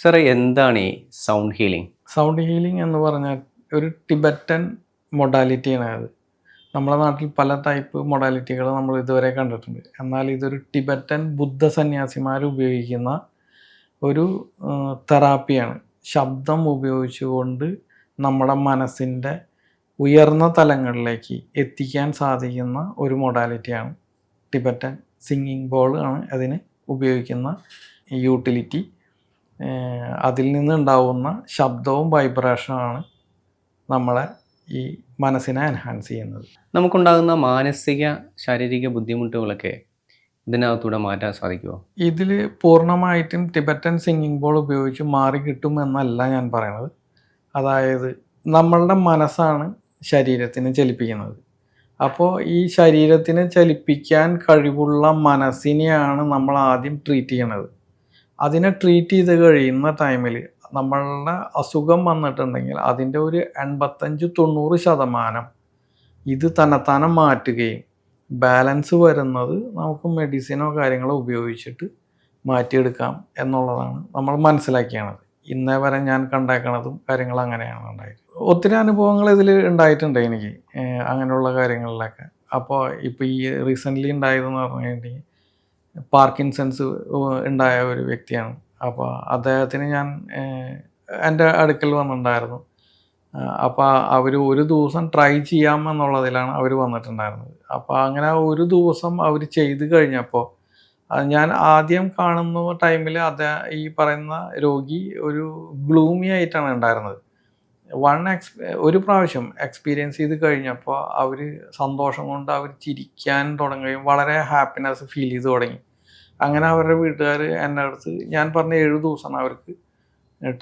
സാറേ എന്താണ് ഈ സൗണ്ട് ഹീലിംഗ്? സൗണ്ട് ഹീലിംഗ് എന്ന് പറഞ്ഞാൽ ഒരു ടിബറ്റൻ മൊഡാലിറ്റിയാണ് അത്. നമ്മുടെ നാട്ടിൽ പല ടൈപ്പ് മൊഡാലിറ്റികൾ നമ്മൾ ഇതുവരെ കണ്ടിട്ടുണ്ട്. എന്നാൽ ഇതൊരു ടിബറ്റൻ ബുദ്ധ സന്യാസിമാർ ഉപയോഗിക്കുന്ന ഒരു തെറാപ്പിയാണ്. ശബ്ദം ഉപയോഗിച്ചുകൊണ്ട് നമ്മുടെ മനസ്സിൻ്റെ ഉയർന്ന തലങ്ങളിലേക്ക് എത്തിക്കാൻ സാധിക്കുന്ന ഒരു മൊഡാലിറ്റിയാണ് ടിബറ്റൻ സിംഗിങ് ബോൾ ആണ് അതിന് ഉപയോഗിക്കുന്ന യൂട്ടിലിറ്റി. അതിൽ നിന്നുണ്ടാവുന്ന ശബ്ദവും വൈബ്രേഷനുമാണ് നമ്മളെ ഈ മനസ്സിനെ എൻഹാൻസ് ചെയ്യുന്നത്. നമുക്കുണ്ടാകുന്ന മാനസിക ശാരീരിക ബുദ്ധിമുട്ടുകളൊക്കെ ഇതിനകത്തൂടെ മാറ്റാൻ സാധിക്കുമോ? ഇതിൽ പൂർണ്ണമായിട്ടും ടിബറ്റൻ സിംഗിങ് ബോൾ ഉപയോഗിച്ച് മാറി കിട്ടും എന്നല്ല ഞാൻ പറയണത്. അതായത് നമ്മളുടെ മനസ്സാണ് ശരീരത്തിനെ ചലിപ്പിക്കുന്നത്. അപ്പോൾ ഈ ശരീരത്തിനെ ചലിപ്പിക്കാൻ കഴിവുള്ള മനസ്സിനെയാണ് നമ്മൾ ആദ്യം ട്രീറ്റ് ചെയ്യണത്. അതിനെ ട്രീറ്റ് ചെയ്ത് കഴിയുന്ന ടൈമിൽ നമ്മളുടെ അസുഖം വന്നിട്ടുണ്ടെങ്കിൽ അതിൻ്റെ ഒരു 85-90% ഇത് തന്നെത്താനെ മാറ്റുകയും ബാലൻസ് വരുന്നത് നമുക്ക് മെഡിസിനോ കാര്യങ്ങളോ ഉപയോഗിച്ചിട്ട് മാറ്റിയെടുക്കാം എന്നുള്ളതാണ് നമ്മൾ മനസ്സിലാക്കിയത്. ഇന്നേ വരെ ഞാൻ കണ്ടേക്കണതും കാര്യങ്ങൾ അങ്ങനെയാണ് ഉണ്ടായത്. ഒത്തിരി അനുഭവങ്ങൾ ഇതിൽ ഉണ്ടായിട്ടുണ്ട് എനിക്ക് അങ്ങനെയുള്ള കാര്യങ്ങളിലൊക്കെ. അപ്പോൾ ഇപ്പോൾ ഈ റീസെൻ്റ്ലി ഉണ്ടായതെന്ന് പറഞ്ഞു കഴിഞ്ഞിട്ടുണ്ടെങ്കിൽ പാർക്കിൻസൺസ് ഉണ്ടായ ഒരു വ്യക്തിയാണ്. അപ്പോൾ അദ്ദേഹത്തിന് ഞാൻ എൻ്റെ അടുക്കൽ വന്നിട്ടുണ്ടായിരുന്നു. അപ്പോൾ അവർ ഒരു ദിവസം ട്രൈ ചെയ്യാമെന്നുള്ളതിലാണ് അവർ വന്നിട്ടുണ്ടായിരുന്നത്. അപ്പോൾ അങ്ങനെ ഒരു ദിവസം അവർ ചെയ്ത് കഴിഞ്ഞപ്പോൾ ഞാൻ ആദ്യം കാണുന്ന ടൈമിൽ ഈ പറയുന്ന രോഗി ഒരു ഗ്ലൂമി ആയിട്ടാണ് ഉണ്ടായിരുന്നത്. ഒരു പ്രാവശ്യം എക്സ്പീരിയൻസ് ചെയ്ത് കഴിഞ്ഞപ്പോൾ അവർ സന്തോഷം കൊണ്ട് അവർ ചിരിക്കാൻ തുടങ്ങുകയും വളരെ ഹാപ്പിനെസ് ഫീൽ ചെയ്ത് തുടങ്ങി. അങ്ങനെ അവരുടെ വീട്ടുകാർ എൻ്റെ അടുത്ത് ഞാൻ പറഞ്ഞ 7 ദിവസമാണ് അവർക്ക്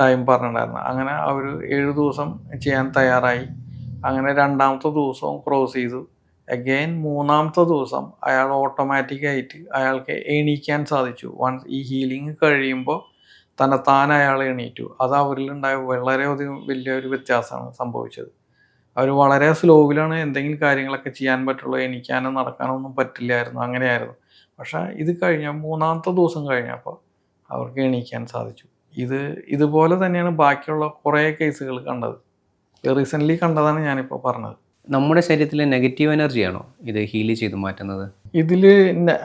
ടൈം പറഞ്ഞിട്ടുണ്ടായിരുന്നത്. അങ്ങനെ അവർ 7 ദിവസം ചെയ്യാൻ തയ്യാറായി. അങ്ങനെ 2ാമത്തെ ദിവസവും ക്രോസ് ചെയ്തു. അഗെയിൻ 3ാമത്തെ ദിവസം അയാൾ ഓട്ടോമാറ്റിക്കായിട്ട് അയാൾക്ക് എണീക്കാൻ സാധിച്ചു. വൺസ് ഈ ഹീലിംഗ് കഴിയുമ്പോൾ തന്നെത്താനെ അയാൾ എണീറ്റു. അത് അവരിലുണ്ടായ വളരെയധികം വലിയൊരു വ്യത്യാസമാണ് സംഭവിച്ചത്. അവർ വളരെ സ്ലോവിലാണ് എന്തെങ്കിലും കാര്യങ്ങളൊക്കെ ചെയ്യാൻ പറ്റുള്ളൂ. എണീക്കാനോ നടക്കാനോ ഒന്നും പറ്റില്ലായിരുന്നു. അങ്ങനെയായിരുന്നു. പക്ഷേ ഇത് കഴിഞ്ഞ 3ാമത്തെ ദിവസം കഴിഞ്ഞപ്പോൾ അവർക്ക് എണീക്കാൻ സാധിച്ചു. ഇതുപോലെ തന്നെയാണ് ബാക്കിയുള്ള കുറേ കേസുകൾ കണ്ടത്. റീസെൻ്റ്ലി കണ്ടതാണ് ഞാനിപ്പോൾ പറഞ്ഞത്. നമ്മുടെ ശരീരത്തിലെ നെഗറ്റീവ് എനർജിയാണോ ഇത് ഹീൽ ചെയ്ത് മാറ്റുന്നത്? ഇതിൽ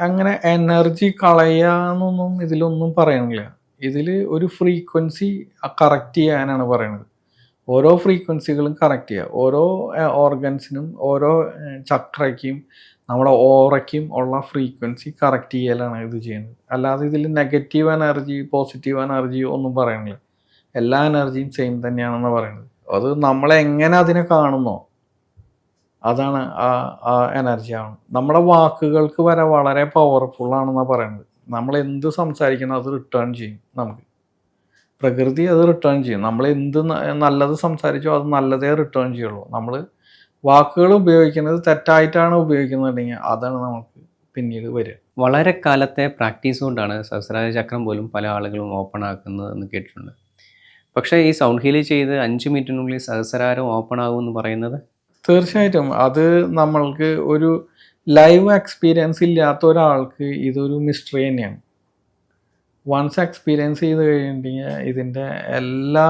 അങ്ങനെ എനർജി കളയാന്നൊന്നും ഇതിലൊന്നും പറയണില്ല. ഇതിൽ ഒരു ഫ്രീക്വൻസി കറക്റ്റ് ചെയ്യാനാണ് പറയുന്നത്. ഓരോ ഫ്രീക്വൻസികളും കറക്റ്റ് ചെയ്യുക. ഓരോ ഓർഗൻസിനും ഓരോ ചക്രയ്ക്കും നമ്മുടെ ഓറയ്ക്കും ഉള്ള ഫ്രീക്വൻസി കറക്റ്റ് ചെയ്യലാണ് ഇത് ചെയ്യുന്നത്. അല്ലാതെ ഇതിൽ നെഗറ്റീവ് എനർജി പോസിറ്റീവ് എനർജി ഒന്നും പറയണില്ല. എല്ലാ എനർജിയും സെയിം തന്നെയാണെന്ന് പറയുന്നത്. അത് നമ്മളെങ്ങനെ അതിനെ കാണുന്നോ അതാണ് ആ എനർജി ആണ്. നമ്മുടെ വാക്കുകൾക്ക് വരെ വളരെ പവർഫുള്ളാണെന്നാണ് പറയുന്നത്. നമ്മൾ എന്ത് സംസാരിക്കണം അത് റിട്ടേൺ ചെയ്യും. നമുക്ക് പ്രകൃതി അത് റിട്ടേൺ ചെയ്യും. നമ്മൾ എന്ത് നല്ലത് സംസാരിച്ചോ അത് നല്ലതേ റിട്ടേൺ ചെയ്യുള്ളൂ. നമ്മൾ വാക്കുകൾ ഉപയോഗിക്കുന്നത് തെറ്റായിട്ടാണ് ഉപയോഗിക്കുന്നുണ്ടെങ്കിൽ അതാണ് നമുക്ക് പിന്നീട് വരിക. വളരെ കാലത്തെ പ്രാക്ടീസ് കൊണ്ടാണ് സഹസ്രാര ചക്രം പോലും പല ആളുകളും ഓപ്പൺ ആക്കുന്നത് എന്ന് കേട്ടിട്ടുണ്ട്. പക്ഷേ ഈ സൗണ്ട് ഹീൽ ചെയ്ത് 5 മിനിറ്റിനുള്ളിൽ സഹസ്രാരം ഓപ്പൺ ആകുമെന്ന് പറയുന്നത് തീർച്ചയായിട്ടും അത് നമ്മൾക്ക് ഒരു ലൈവ് എക്സ്പീരിയൻസ് ഇല്ലാത്ത ഒരാൾക്ക് ഇതൊരു മിസ്റ്ററി തന്നെയാണ്. വൺസ് എക്സ്പീരിയൻസ് ചെയ്ത് കഴിഞ്ഞിട്ടുണ്ടെങ്കിൽ ഇതിൻ്റെ എല്ലാ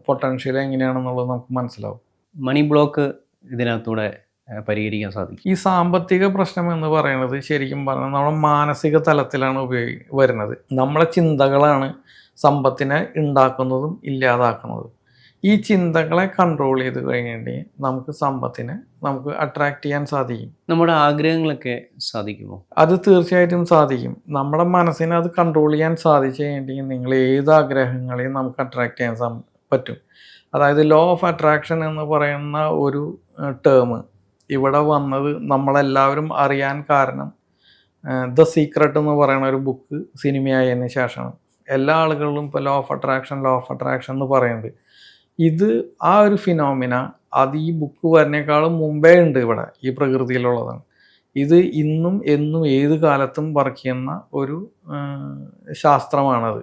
പൊട്ടൻഷ്യലും എങ്ങനെയാണെന്നുള്ളത് നമുക്ക് മനസ്സിലാവും. മണി ബ്ലോക്ക് ഇതിനകത്തൂടെ പരിഹരിക്കാൻ സാധിക്കും. ഈ സാമ്പത്തിക പ്രശ്നം എന്ന് പറയുന്നത് ശരിക്കും പറഞ്ഞാൽ നമ്മുടെ മാനസിക തലത്തിലാണ് വരുന്നത്. നമ്മളെ ചിന്തകളാണ് സമ്പത്തിനെ ഉണ്ടാക്കുന്നതും ഇല്ലാതാക്കുന്നതും. ഈ ചിന്തകളെ കൺട്രോൾ ചെയ്ത് കഴിഞ്ഞിട്ടുണ്ടെങ്കിൽ നമുക്ക് സമ്പത്തിനെ നമുക്ക് അട്രാക്ട് ചെയ്യാൻ സാധിക്കും. നമ്മുടെ ആഗ്രഹങ്ങളൊക്കെ സാധിക്കുമോ? അത് തീർച്ചയായിട്ടും സാധിക്കും. നമ്മുടെ മനസ്സിനെ അത് കൺട്രോൾ ചെയ്യാൻ സാധിച്ചു കഴിഞ്ഞിട്ടുണ്ടെങ്കിൽ നിങ്ങൾ ഏത് ആഗ്രഹങ്ങളെയും നമുക്ക് അട്രാക്ട് ചെയ്യാൻ പറ്റും. അതായത് ലോ ഓഫ് അട്രാക്ഷൻ എന്ന് പറയുന്ന ഒരു ടേം ഇവിടെ വന്നത് നമ്മളെല്ലാവരും അറിയാൻ കാരണം ദ സീക്രട്ട് എന്ന് പറയുന്ന ഒരു ബുക്ക് സിനിമയായതിന് ശേഷമാണ്. എല്ലാ ആളുകളും ഇപ്പോൾ ലോ ഓഫ് അട്രാക്ഷൻ എന്ന് പറയുന്നത്. ഇത് ആ ഒരു ഫിനോമിന അത് ഈ ബുക്ക് വരുന്നേക്കാളും മുമ്പേ ഉണ്ട് ഇവിടെ ഈ പ്രകൃതിയിലുള്ളതാണ്. ഇത് ഇന്നും എന്നും ഏത് കാലത്തും വർക്ക് ചെയ്യുന്ന ഒരു ശാസ്ത്രമാണത്.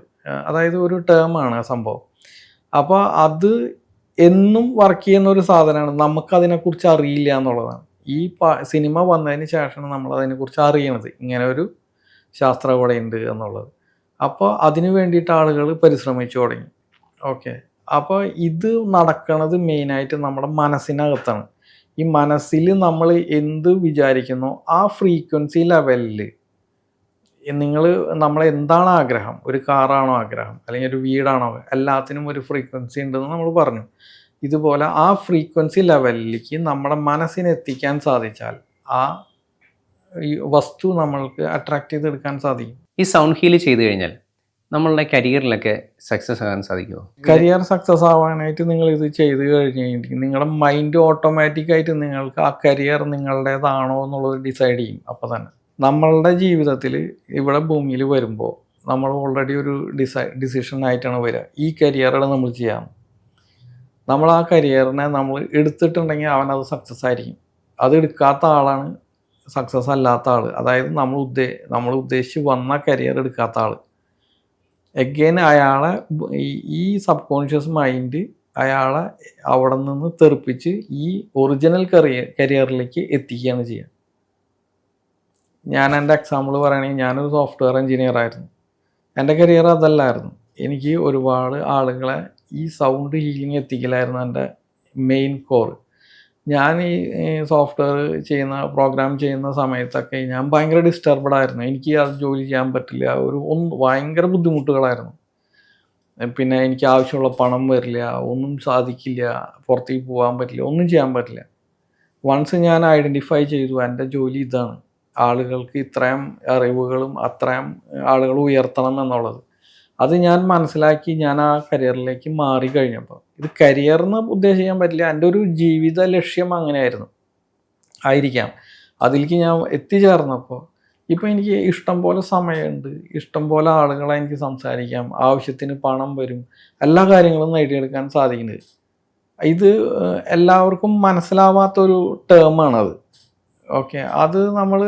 അതായത് ഒരു ടേമാണ് സംഭവം. അപ്പോൾ അത് എന്നും വർക്ക് ചെയ്യുന്ന ഒരു സാധനമാണ്. നമുക്കതിനെക്കുറിച്ച് അറിയില്ല എന്നുള്ളതാണ്. ഈ സിനിമ വന്നതിന് ശേഷമാണ് നമ്മളതിനെക്കുറിച്ച് അറിയണത്, ഇങ്ങനെ ഒരു ശാസ്ത്രം ഇവിടെ ഉണ്ട് എന്നുള്ളത്. അപ്പോൾ അതിനു വേണ്ടിയിട്ട് ആളുകൾ പരിശ്രമിച്ചു തുടങ്ങി. ഓക്കെ. അപ്പോൾ ഇത് നടക്കണത് മെയിനായിട്ട് നമ്മുടെ മനസ്സിനകത്താണ്. ഈ മനസ്സിൽ നമ്മൾ എന്ത് വിചാരിക്കുന്നോ ആ ഫ്രീക്വൻസി ലെവലിൽ നിങ്ങൾ നമ്മളെന്താണ് ആഗ്രഹം, ഒരു കാറാണോ ആഗ്രഹം, അല്ലെങ്കിൽ ഒരു വീടാണോ, എല്ലാത്തിനും ഒരു ഫ്രീക്വൻസി ഉണ്ടെന്ന് നമ്മൾ പറഞ്ഞു. ഇതുപോലെ ആ ഫ്രീക്വൻസി ലെവലിലേക്ക് നമ്മുടെ മനസ്സിനെ എത്തിക്കാൻ സാധിച്ചാൽ ആ ഈ വസ്തു നമ്മൾക്ക് അട്രാക്ട് ചെയ്തെടുക്കാൻ സാധിക്കും. ഈ സൗണ്ട് ഹീൽ ചെയ്ത് കഴിഞ്ഞാൽ നമ്മളുടെ കരിയറിലൊക്കെ സക്സസ് ആകാൻ സാധിക്കുമോ? കരിയർ സക്സസ് ആവാനായിട്ട് നിങ്ങൾ ഇത് ചെയ്ത് കഴിഞ്ഞ് കഴിഞ്ഞിട്ടുണ്ടെങ്കിൽ നിങ്ങളുടെ മൈൻഡ് ഓട്ടോമാറ്റിക്കായിട്ട് നിങ്ങൾക്ക് ആ കരിയർ നിങ്ങളുടേതാണോ എന്നുള്ളത് ഡിസൈഡ് ചെയ്യും. അപ്പോൾ തന്നെ നമ്മളുടെ ജീവിതത്തിൽ ഇവിടെ ഭൂമിയിൽ വരുമ്പോൾ നമ്മൾ ഓൾറെഡി ഒരു ഡിസിഷനായിട്ടാണ് വരിക. ഈ കരിയറാണ് നമ്മൾ ചെയ്യാം. നമ്മൾ ആ കരിയറിനെ നമ്മൾ എടുത്തിട്ടുണ്ടെങ്കിൽ അവനത് സക്സസ് ആയിരിക്കും. അത് എടുക്കാത്ത ആളാണ് സക്സസ് അല്ലാത്ത ആൾ. അതായത് നമ്മൾ ഉദ്ദേശിച്ച് വന്ന കരിയർ എടുക്കാത്ത ആൾ. എഗെയിൻ അയാളെ ഈ സബ് കോൺഷ്യസ് മൈൻഡ് അയാളെ അവിടെ നിന്ന് തെറിപ്പിച്ച് ഈ ഒറിജിനൽ കരിയറിലേക്ക് എത്തിക്കുകയാണ് ചെയ്യുക. ഞാൻ എൻ്റെ എക്സാമ്പിൾ പറയുകയാണെങ്കിൽ ഞാനൊരു സോഫ്റ്റ്വെയർ എഞ്ചിനീയർ ആയിരുന്നു. എൻ്റെ കരിയർ അതല്ലായിരുന്നു. എനിക്ക് ഒരുപാട് ആളുകളെ ഈ സൗണ്ട് ഹീലിംഗ് എത്തിക്കലായിരുന്നു എൻ്റെ മെയിൻ കോർ. ഞാൻ ഈ സോഫ്റ്റ്വെയർ പ്രോഗ്രാം ചെയ്യുന്ന സമയത്തൊക്കെ ഞാൻ ഭയങ്കര ഡിസ്റ്റർബ്ഡ് ആയിരുന്നു. എനിക്ക് അത് ജോലി ചെയ്യാൻ പറ്റില്ല. ഭയങ്കര ബുദ്ധിമുട്ടുകളായിരുന്നു. പിന്നെ എനിക്ക് ആവശ്യമുള്ള പണം വരില്ല, ഒന്നും സാധിക്കില്ല, പുറത്തേക്ക് പോകാൻ പറ്റില്ല, ഒന്നും ചെയ്യാൻ പറ്റില്ല. വൺസ് ഞാൻ ഐഡൻറ്റിഫൈ ചെയ്തു എൻ്റെ ജോലി ഇതാണ്, ആളുകൾക്ക് ഇത്രയും അറിവുകളും അത്രയും ആളുകൾ ഉയർത്തണം എന്നുള്ളത്, അത് ഞാൻ മനസ്സിലാക്കി ഞാൻ ആ കരിയറിലേക്ക് മാറി കഴിഞ്ഞപ്പോൾ, ഇത് കരിയറിന് ഉദ്ദേശിക്കാൻ പറ്റില്ല, എൻ്റെ ഒരു ജീവിത ലക്ഷ്യം അങ്ങനെയായിരുന്നു ആയിരിക്കാം. അതിലേക്ക് ഞാൻ എത്തിച്ചേർന്നപ്പോൾ ഇപ്പോൾ എനിക്ക് ഇഷ്ടം പോലെ സമയമുണ്ട്, ഇഷ്ടം പോലെ ആളുകളെ എനിക്ക് സംസാരിക്കാം, ആവശ്യത്തിന് പണം വരും, എല്ലാ കാര്യങ്ങളും നേടിയെടുക്കാൻ സാധിക്കുന്നത്. ഇത് എല്ലാവർക്കും മനസ്സിലാവാത്തൊരു ടേമാണത്. ഓക്കെ, അത് നമ്മൾ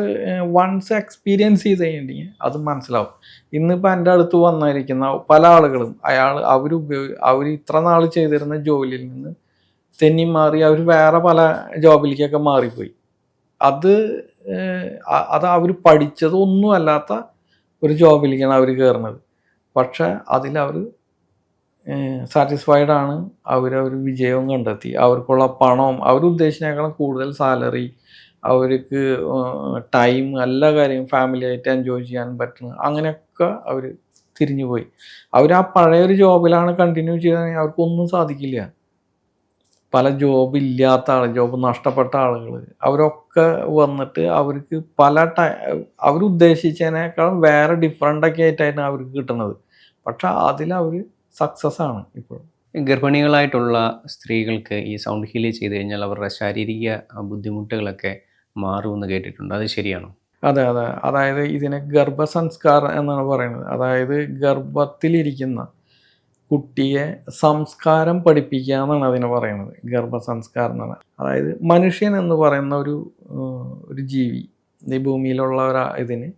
വൺസ് എക്സ്പീരിയൻസ് ചെയ്ത് കഴിഞ്ഞിട്ടുണ്ടെങ്കിൽ അത് മനസ്സിലാവും. ഇന്നിപ്പോൾ എൻ്റെ അടുത്ത് വന്നിരിക്കുന്ന പല ആളുകളും അവർ ഇത്ര നാൾ ചെയ്തിരുന്ന ജോലിയിൽ നിന്ന് തെന്നി മാറി അവർ വേറെ പല ജോബിലേക്കൊക്കെ മാറിപ്പോയി. അത് അവർ പഠിച്ചത് ഒന്നും അല്ലാത്ത ഒരു ജോബിലേക്കാണ് അവർ കയറുന്നത്. പക്ഷെ അതിലവർ സാറ്റിസ്ഫൈഡ് ആണ്, അവർ വിജയവും കണ്ടെത്തി, അവർക്കുള്ള പണവും അവരുദ്ദേശിച്ചതിനേക്കാളും കൂടുതൽ സാലറി, അവർക്ക് ടൈം, എല്ലാ കാര്യവും ഫാമിലിയായിട്ട് എൻജോയ് ചെയ്യാൻ പറ്റുന്നു, അങ്ങനെയൊക്കെ അവർ തിരിഞ്ഞു പോയി. അവർ ആ പഴയൊരു ജോബിലാണ് കണ്ടിന്യൂ ചെയ്തെങ്കിൽ അവർക്കൊന്നും സാധിക്കില്ല. പല ജോബ് നഷ്ടപ്പെട്ട ആളുകൾ അവരൊക്കെ വന്നിട്ട് അവർക്ക് അവരുദ്ദേശിച്ചതിനേക്കാളും വേറെ ഡിഫറെൻ്റൊക്കെ ആയിട്ടാണ് അവർക്ക് കിട്ടുന്നത്. പക്ഷെ അതിലവർ സക്സസ് ആണ്. ഇപ്പോൾ ഗർഭിണികളായിട്ടുള്ള സ്ത്രീകൾക്ക് ഈ സൗണ്ട് ഹീൽ ചെയ്ത് കഴിഞ്ഞാൽ അവരുടെ ശാരീരിക ബുദ്ധിമുട്ടുകളൊക്കെ മാറുമെന്ന് കേട്ടിട്ടുണ്ട്. അത് ശരിയാണോ? അതെ. അതായത് ഇതിനെ ഗർഭസംസ്കാരം എന്നാണ് പറയുന്നത്. അതായത് ഗർഭത്തിലിരിക്കുന്ന കുട്ടിയെ സംസ്കാരം പഠിപ്പിക്കുക എന്നാണ് അതിനെ പറയുന്നത്. ഗർഭസംസ്കാരം എന്നാണ്. അതായത് മനുഷ്യൻ എന്ന് പറയുന്ന ഒരു ജീവി, ഈ ഭൂമിയിലുള്ള ഇതിന്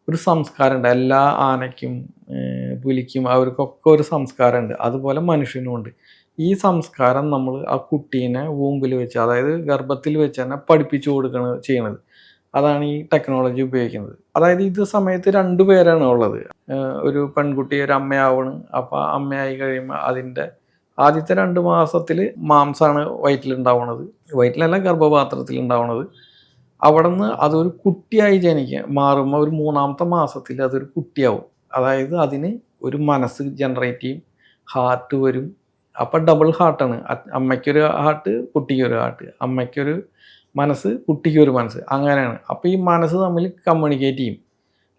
ഒരു സംസ്കാരമുണ്ട്. എല്ലാ ആനയ്ക്കും പുലിക്കും അവർക്കൊക്കെ ഒരു സംസ്കാരമുണ്ട്. അതുപോലെ മനുഷ്യനുമുണ്ട്. ഈ സംസ്കാരം നമ്മൾ ആ കുട്ടീനെ വൂമ്പിൽ വെച്ച്, അതായത് ഗർഭത്തിൽ വെച്ച് തന്നെ പഠിപ്പിച്ചു ചെയ്യണത്. അതാണ് ഈ ടെക്നോളജി ഉപയോഗിക്കുന്നത്. അതായത് ഇത് സമയത്ത് 2 പേരാണ് ഉള്ളത്. ഒരു പെൺകുട്ടി ഒരു അമ്മയാവണം. അപ്പോൾ അമ്മയായി കഴിയുമ്പോൾ അതിൻ്റെ ആദ്യത്തെ 2 മാസത്തിൽ മാംസമാണ് വയറ്റിലുണ്ടാവുന്നത്. വയറ്റിലല്ല, ഗർഭപാത്രത്തിൽ ഉണ്ടാവുന്നത്. അവിടെ നിന്ന് അതൊരു കുട്ടിയായി മാറുമ്പോൾ ഒരു 3ാമത്തെ മാസത്തിൽ അതൊരു കുട്ടിയാവും. അതായത് അതിന് ഒരു മനസ്സ് ജനറേറ്റ് ചെയ്യും, ഹാർട്ട് വരും. അപ്പം ഡബിൾ ഹാർട്ടാണ്. അമ്മയ്ക്കൊരു ഹാർട്ട്, കുട്ടിക്കൊരു ഹാർട്ട്, അമ്മയ്ക്കൊരു മനസ്സ്, കുട്ടിക്കൊരു മനസ്സ്, അങ്ങനെയാണ്. അപ്പോൾ ഈ മനസ്സ് തമ്മിൽ കമ്മ്യൂണിക്കേറ്റ് ചെയ്യും.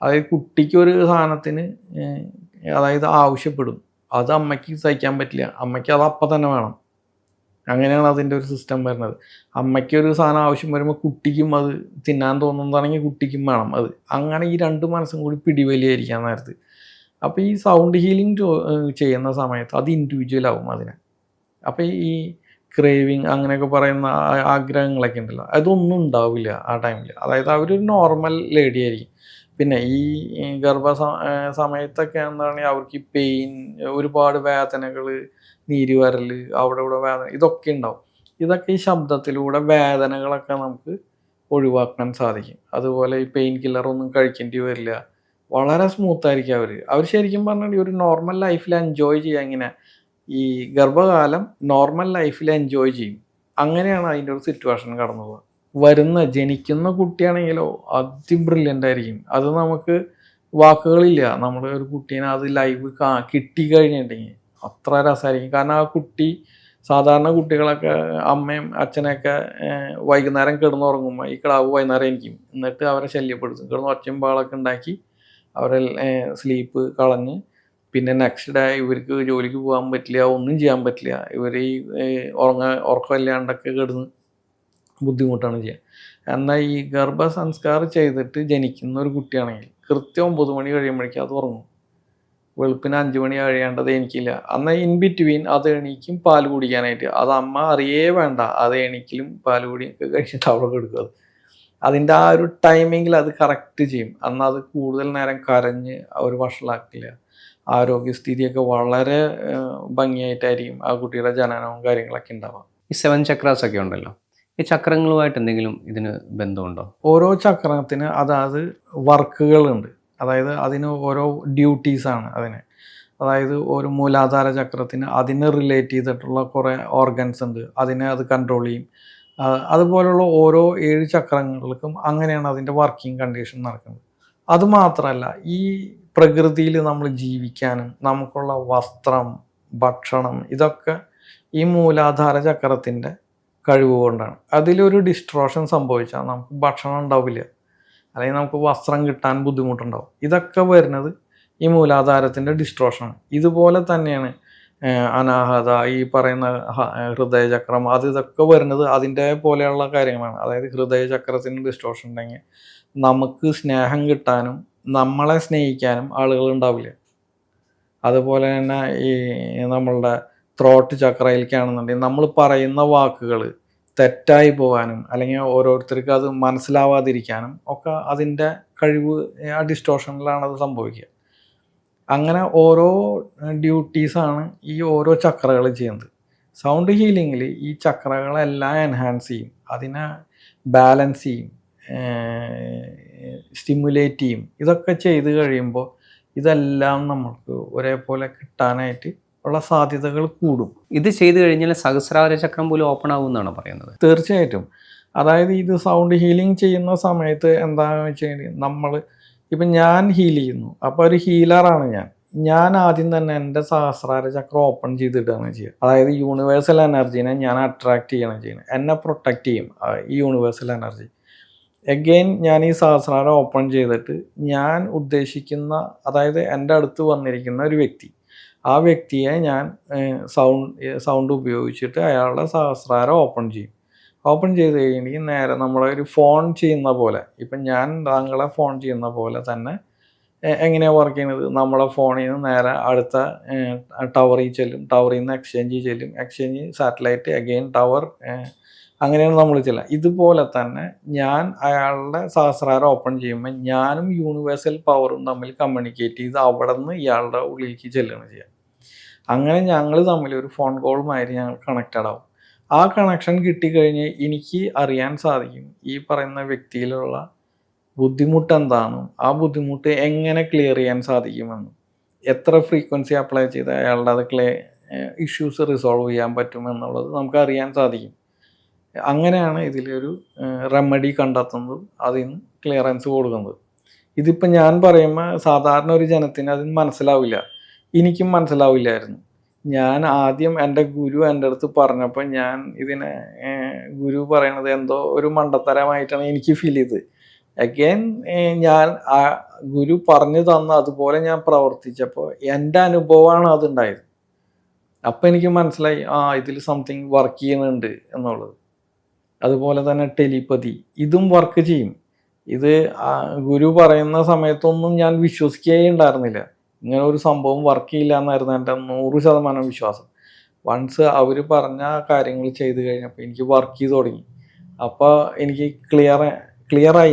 അതായത് കുട്ടിക്കൊരു സാധനത്തിന് അതായത് ആവശ്യപ്പെടും, അത് അമ്മയ്ക്ക് സഹിക്കാൻ പറ്റില്ല, അമ്മയ്ക്ക് അത് അപ്പം തന്നെ വേണം. അങ്ങനെയാണ് അതിൻ്റെ ഒരു സിസ്റ്റം വരുന്നത്. അമ്മയ്ക്കൊരു സാധനം ആവശ്യം വരുമ്പോൾ കുട്ടിക്കും അത് തിന്നാൻ തോന്നുന്നതാണെങ്കിൽ കുട്ടിക്കും വേണം അത്. അങ്ങനെ ഈ 2 മനസ്സും കൂടി പിടിവലിയായിരിക്കാൻ നേരത്ത്. അപ്പോൾ ഈ സൗണ്ട് ഹീലിംഗ് ചെയ്യുന്ന സമയത്ത് അത് ഇൻഡിവിജ്വൽ ആവും അതിനെ. അപ്പോൾ ഈ ക്രേവിങ് അങ്ങനെയൊക്കെ പറയുന്ന ആഗ്രഹങ്ങളൊക്കെ ഉണ്ടല്ലോ, അതൊന്നും ഉണ്ടാവില്ല ആ ടൈമിൽ. അതായത് അവരൊരു നോർമൽ ലേഡി ആയിരിക്കും. പിന്നെ ഈ സമയത്തൊക്കെ എന്താണെങ്കിൽ അവർക്ക് ഈ പെയിൻ, ഒരുപാട് വേദനകൾ, നീര് വരൽ, അവിടെ വേദന, ഇതൊക്കെ ഉണ്ടാവും. ഇതൊക്കെ ഈ ശബ്ദത്തിലൂടെ വേദനകളൊക്കെ നമുക്ക് ഒഴിവാക്കാൻ സാധിക്കും. അതുപോലെ ഈ പെയിൻ കില്ലറൊന്നും കഴിക്കേണ്ടി വരില്ല. വളരെ സ്മൂത്തായിരിക്കും അവർ ശരിക്കും പറഞ്ഞാൽ ഒരു നോർമൽ ലൈഫിൽ എൻജോയ് ചെയ്യുക. ഇങ്ങനെ ഈ ഗർഭകാലം നോർമൽ ലൈഫിൽ എൻജോയ് ചെയ്യും. അങ്ങനെയാണ് അതിൻ്റെ ഒരു സിറ്റുവേഷൻ കടന്നു പോകുക. ജനിക്കുന്ന കുട്ടിയാണെങ്കിലോ ബ്രില്യൻ്റ് ആയിരിക്കും. അത് നമുക്ക് വാക്കുകളില്ല. നമ്മൾ ഒരു കുട്ടീനെ അത് ലൈവ് കിട്ടിക്കഴിഞ്ഞിട്ടുണ്ടെങ്കിൽ അത്ര രസമായിരിക്കും. കാരണം ആ കുട്ടി സാധാരണ കുട്ടികളൊക്കെ അമ്മയും അച്ഛനൊക്കെ വൈകുന്നേരം കിടന്നുറങ്ങുമ്പോൾ ഈ കിടാവ് വൈകുന്നേരം എനിക്കും, എന്നിട്ട് അവരെ ശല്യപ്പെടുത്തും. കിടന്ന് ഒച്ചയും ബഹളമൊക്കെ ഉണ്ടാക്കി അവരെ സ്ലീപ്പ് കളഞ്ഞ് പിന്നെ നെക്സ്റ്റ് ഡേ ഇവർക്ക് ജോലിക്ക് പോകാൻ പറ്റില്ല, ഒന്നും ചെയ്യാൻ പറ്റില്ല. ഇവർ ഈ ഉറക്കമില്ലാണ്ടൊക്കെ കിടന്ന് ബുദ്ധിമുട്ടാണ് ചെയ്യുക. എന്നാൽ ഈ ഗർഭസംസ്കാരം ചെയ്തിട്ട് ജനിക്കുന്ന ഒരു കുട്ടിയാണെങ്കിൽ കൃത്യം 9 മണി കഴിയുമ്പോഴേക്കും അത് ഉറങ്ങും. വെളുപ്പിന് 5 മണി കഴിയേണ്ടത് എനിക്കില്ല. എന്നാൽ ഇൻ ബിറ്റ്വീൻ അത് എണീക്കും പാൽ കുടിക്കാനായിട്ട്. അത് അമ്മ അറിയേ വേണ്ട, അത് എണീക്കലും പാൽ കുടിയൊക്കെ കഴിച്ചിട്ട് അവിടെ കൊടുക്കും. അതിൻ്റെ ആ ഒരു ടൈമിങ്ങിൽ അത് കറക്റ്റ് ചെയ്യും. എന്നാൽ അത് കൂടുതൽ നേരം കരഞ്ഞ് അവർ വഷളാക്കില്ല. ആരോഗ്യസ്ഥിതിയൊക്കെ വളരെ ഭംഗിയായിട്ടായിരിക്കും ആ കുട്ടിയുടെ ജനനവും കാര്യങ്ങളൊക്കെ ഉണ്ടാവുക. ഈ 7 ചക്രാസ് ഒക്കെ ഉണ്ടല്ലോ, ഈ ചക്രങ്ങളുമായിട്ട് എന്തെങ്കിലും ഇതിന് ബന്ധമുണ്ടോ? ഓരോ ചക്രത്തിന് അതായത് വർക്കുകളുണ്ട്. അതായത് അതിന് ഓരോ ഡ്യൂട്ടീസാണ് അതിന്. അതായത് ഒരു മൂലാധാര ചക്രത്തിന് അതിന് റിലേറ്റ് ചെയ്തിട്ടുള്ള കുറേ ഓർഗൻസ് ഉണ്ട്, അതിനെ അത് കൺട്രോൾ ചെയ്യും. അതുപോലുള്ള ഓരോ 7 ചക്രങ്ങൾക്കും അങ്ങനെയാണ് അതിൻ്റെ വർക്കിംഗ് കണ്ടീഷൻ നടക്കുന്നത്. അതുമാത്രമല്ല, ഈ പ്രകൃതിയിൽ നമ്മൾ ജീവിക്കാനും നമുക്കുള്ള വസ്ത്രം, ഭക്ഷണം, ഇതൊക്കെ ഈ മൂലാധാര ചക്രത്തിൻ്റെ കഴിവ് കൊണ്ടാണ്. അതിലൊരു ഡിസ്ട്രോഷൻ സംഭവിച്ചാൽ നമുക്ക് ഭക്ഷണം ഉണ്ടാവില്ല, അല്ലെങ്കിൽ നമുക്ക് വസ്ത്രം കിട്ടാൻ ബുദ്ധിമുട്ടുണ്ടാവും. ഇതൊക്കെ വരുന്നത് ഈ മൂലാധാരത്തിൻ്റെ ഡിസ്ട്രോഷനാണ്. ഇതുപോലെ തന്നെയാണ് അനാഹത, ഈ പറയുന്ന ഹൃദയചക്രം, ഇതൊക്കെ വരുന്നത് അതിൻ്റെ പോലെയുള്ള കാര്യങ്ങളാണ്. അതായത് ഹൃദയചക്രത്തിന് ഡിസ്ട്രോഷൻ ഉണ്ടെങ്കിൽ നമുക്ക് സ്നേഹം കിട്ടാനും നമ്മളെ സ്നേഹിക്കാനും ആളുകൾ ഉണ്ടാവില്ല. അതുപോലെ തന്നെ ഈ നമ്മളുടെ ത്രോട്ട് ചക്രയിലേക്കാണെന്നുണ്ടെങ്കിൽ നമ്മൾ പറയുന്ന വാക്കുകൾ തെറ്റായി പോകാനും അല്ലെങ്കിൽ ഓരോരുത്തർക്ക് അത് മനസ്സിലാവാതിരിക്കാനും ഒക്കെ അതിൻ്റെ കഴിവ് ആ ഡിസ്റ്റോഷനിലാണ് അത് സംഭവിക്കുക. അങ്ങനെ ഓരോ ഡ്യൂട്ടീസാണ് ഈ ഓരോ ചക്രകൾ ചെയ്യുന്നത്. സൗണ്ട് ഹീലിങ്ങിൽ ഈ ചക്രകളെല്ലാം എൻഹാൻസ് ചെയ്യും, അതിനെ ബാലൻസ് ചെയ്യും, സ്റ്റിമുലേറ്റ് ചെയ്യും. ഇതൊക്കെ ചെയ്ത് കഴിയുമ്പോൾ ഇതെല്ലാം നമുക്ക് ഒരേപോലെ കിട്ടാനായിട്ട് ഉള്ള സാധ്യതകൾ കൂടും. ഇത് ചെയ്തു കഴിഞ്ഞാൽ സഹസ്രാര ചക്രം പോലും ഓപ്പൺ ആകുമെന്നാണ് പറയുന്നത്. തീർച്ചയായിട്ടും. അതായത് ഇത് സൗണ്ട് ഹീലിംഗ് ചെയ്യുന്ന സമയത്ത് എന്താണെന്ന് വെച്ച് കഴിഞ്ഞാൽ ഇപ്പം ഞാൻ ഹീൽ ചെയ്യുന്നു, അപ്പോൾ ഒരു ഹീലറാണ് ഞാൻ ആദ്യം തന്നെ എൻ്റെ സഹസ്രാര ചക്രം ഓപ്പൺ ചെയ്തിട്ടാണ് ചെയ്യുക. അതായത് യൂണിവേഴ്സൽ എനർജീനെ ഞാൻ അട്രാക്റ്റ് ചെയ്യണം ചെയ്യുന്നത്, എന്നെ പ്രൊട്ടക്റ്റ് ചെയ്യും ഈ യൂണിവേഴ്സൽ എനർജി. എഗെയിൻ ഞാൻ ഈ സഹസ്രാരം ഓപ്പൺ ചെയ്തിട്ട് ഞാൻ ഉദ്ദേശിക്കുന്ന, അതായത് എൻ്റെ അടുത്ത് വന്നിരിക്കുന്ന ഒരു വ്യക്തി, ആ വ്യക്തിയെ ഞാൻ സൗണ്ട് ഉപയോഗിച്ചിട്ട് അയാളുടെ സഹസ്രാരം ഓപ്പൺ ചെയ്യും. ഓപ്പൺ ചെയ്ത് കഴിഞ്ഞെങ്കിൽ നേരെ നമ്മളൊരു ഫോൺ ചെയ്യുന്ന പോലെ, ഇപ്പം ഞാൻ താങ്കളെ ഫോൺ ചെയ്യുന്ന പോലെ തന്നെ എങ്ങനെയാണ് വർക്ക് ചെയ്യുന്നത്, നമ്മളെ ഫോണിൽ നിന്ന് നേരെ അടുത്ത ടവറിൽ ചെല്ലും, ടവറിൽ നിന്ന് എക്സ്ചേഞ്ചിൽ ചെല്ലും, എക്സ്ചേഞ്ച് സാറ്റലൈറ്റ്, അഗെയിൻ ടവർ, അങ്ങനെയാണ് നമ്മൾ ചെല്ലുക. ഇതുപോലെ തന്നെ ഞാൻ അയാളുടെ സഹസ്രാരം ഓപ്പൺ ചെയ്യുമ്പോൾ ഞാനും യൂണിവേഴ്സൽ പവറും തമ്മിൽ കമ്മ്യൂണിക്കേറ്റ് ചെയ്ത് അവിടെ നിന്ന് ഇയാളുടെ ഉള്ളിലേക്ക് ചെല്ലുകയാണ് ചെയ്യുക. അങ്ങനെ ഞങ്ങൾ തമ്മിൽ ഒരു ഫോൺ കോളുമാതിരി ഞങ്ങൾ കണക്റ്റഡ് ആവും. ആ കണക്ഷൻ കിട്ടിക്കഴിഞ്ഞ് എനിക്ക് അറിയാൻ സാധിക്കും ഈ പറയുന്ന വ്യക്തിയിലുള്ള ബുദ്ധിമുട്ട് എന്താണെന്നും ആ ബുദ്ധിമുട്ട് എങ്ങനെ ക്ലിയർ ചെയ്യാൻ സാധിക്കുമെന്നും എത്ര ഫ്രീക്വൻസി അപ്ലൈ ചെയ്ത് അയാളുടെ അത് ഇഷ്യൂസ് റിസോൾവ് ചെയ്യാൻ പറ്റുമെന്നുള്ളത് നമുക്ക് അറിയാൻ സാധിക്കും. അങ്ങനെയാണ് ഇതിലൊരു റെമഡി കണ്ടെത്തുന്നതും അതിൽ നിന്ന് ക്ലിയറൻസ് കൊടുക്കുന്നത്. ഇതിപ്പോൾ ഞാൻ പറയുമ്പോൾ സാധാരണ ഒരു ജനത്തിന് അതിന് മനസ്സിലാവില്ല, എനിക്കും മനസ്സിലാവില്ലായിരുന്നു. ഞാൻ ആദ്യം എൻ്റെ ഗുരു എൻ്റെ അടുത്ത് പറഞ്ഞപ്പോൾ ഞാൻ ഇതിനെ ഗുരു പറയണത് എന്തോ ഒരു മണ്ടത്തരമായിട്ടാണ് എനിക്ക് ഫീൽ ചെയ്തത്. അഗെയിൻ ഞാൻ ആ ഗുരു പറഞ്ഞു തന്ന അതുപോലെ ഞാൻ പ്രവർത്തിച്ചപ്പോൾ എൻ്റെ അനുഭവമാണ് അതുണ്ടായത്. അപ്പം എനിക്ക് മനസ്സിലായി ഇതിൽ സംതിങ് വർക്ക് ചെയ്യുന്നുണ്ട് എന്നുള്ളത്. അതുപോലെ തന്നെ ടെലിപ്പതി, ഇതും വർക്ക് ചെയ്യും. ഇത് ഗുരു പറയുന്ന സമയത്തൊന്നും ഞാൻ വിശ്വസിക്കുകയേ ഉണ്ടായിരുന്നില്ല. ഇങ്ങനെ ഒരു സംഭവം വർക്ക് ചെയ്യില്ല എന്നായിരുന്നു എൻ്റെ 100% വിശ്വാസം. വൺസ് അവർ പറഞ്ഞ കാര്യങ്ങൾ ചെയ്ത് കഴിഞ്ഞപ്പോൾ എനിക്ക് വർക്ക് ചെയ്ത് തുടങ്ങി. അപ്പോൾ എനിക്ക് ക്ലിയറായി,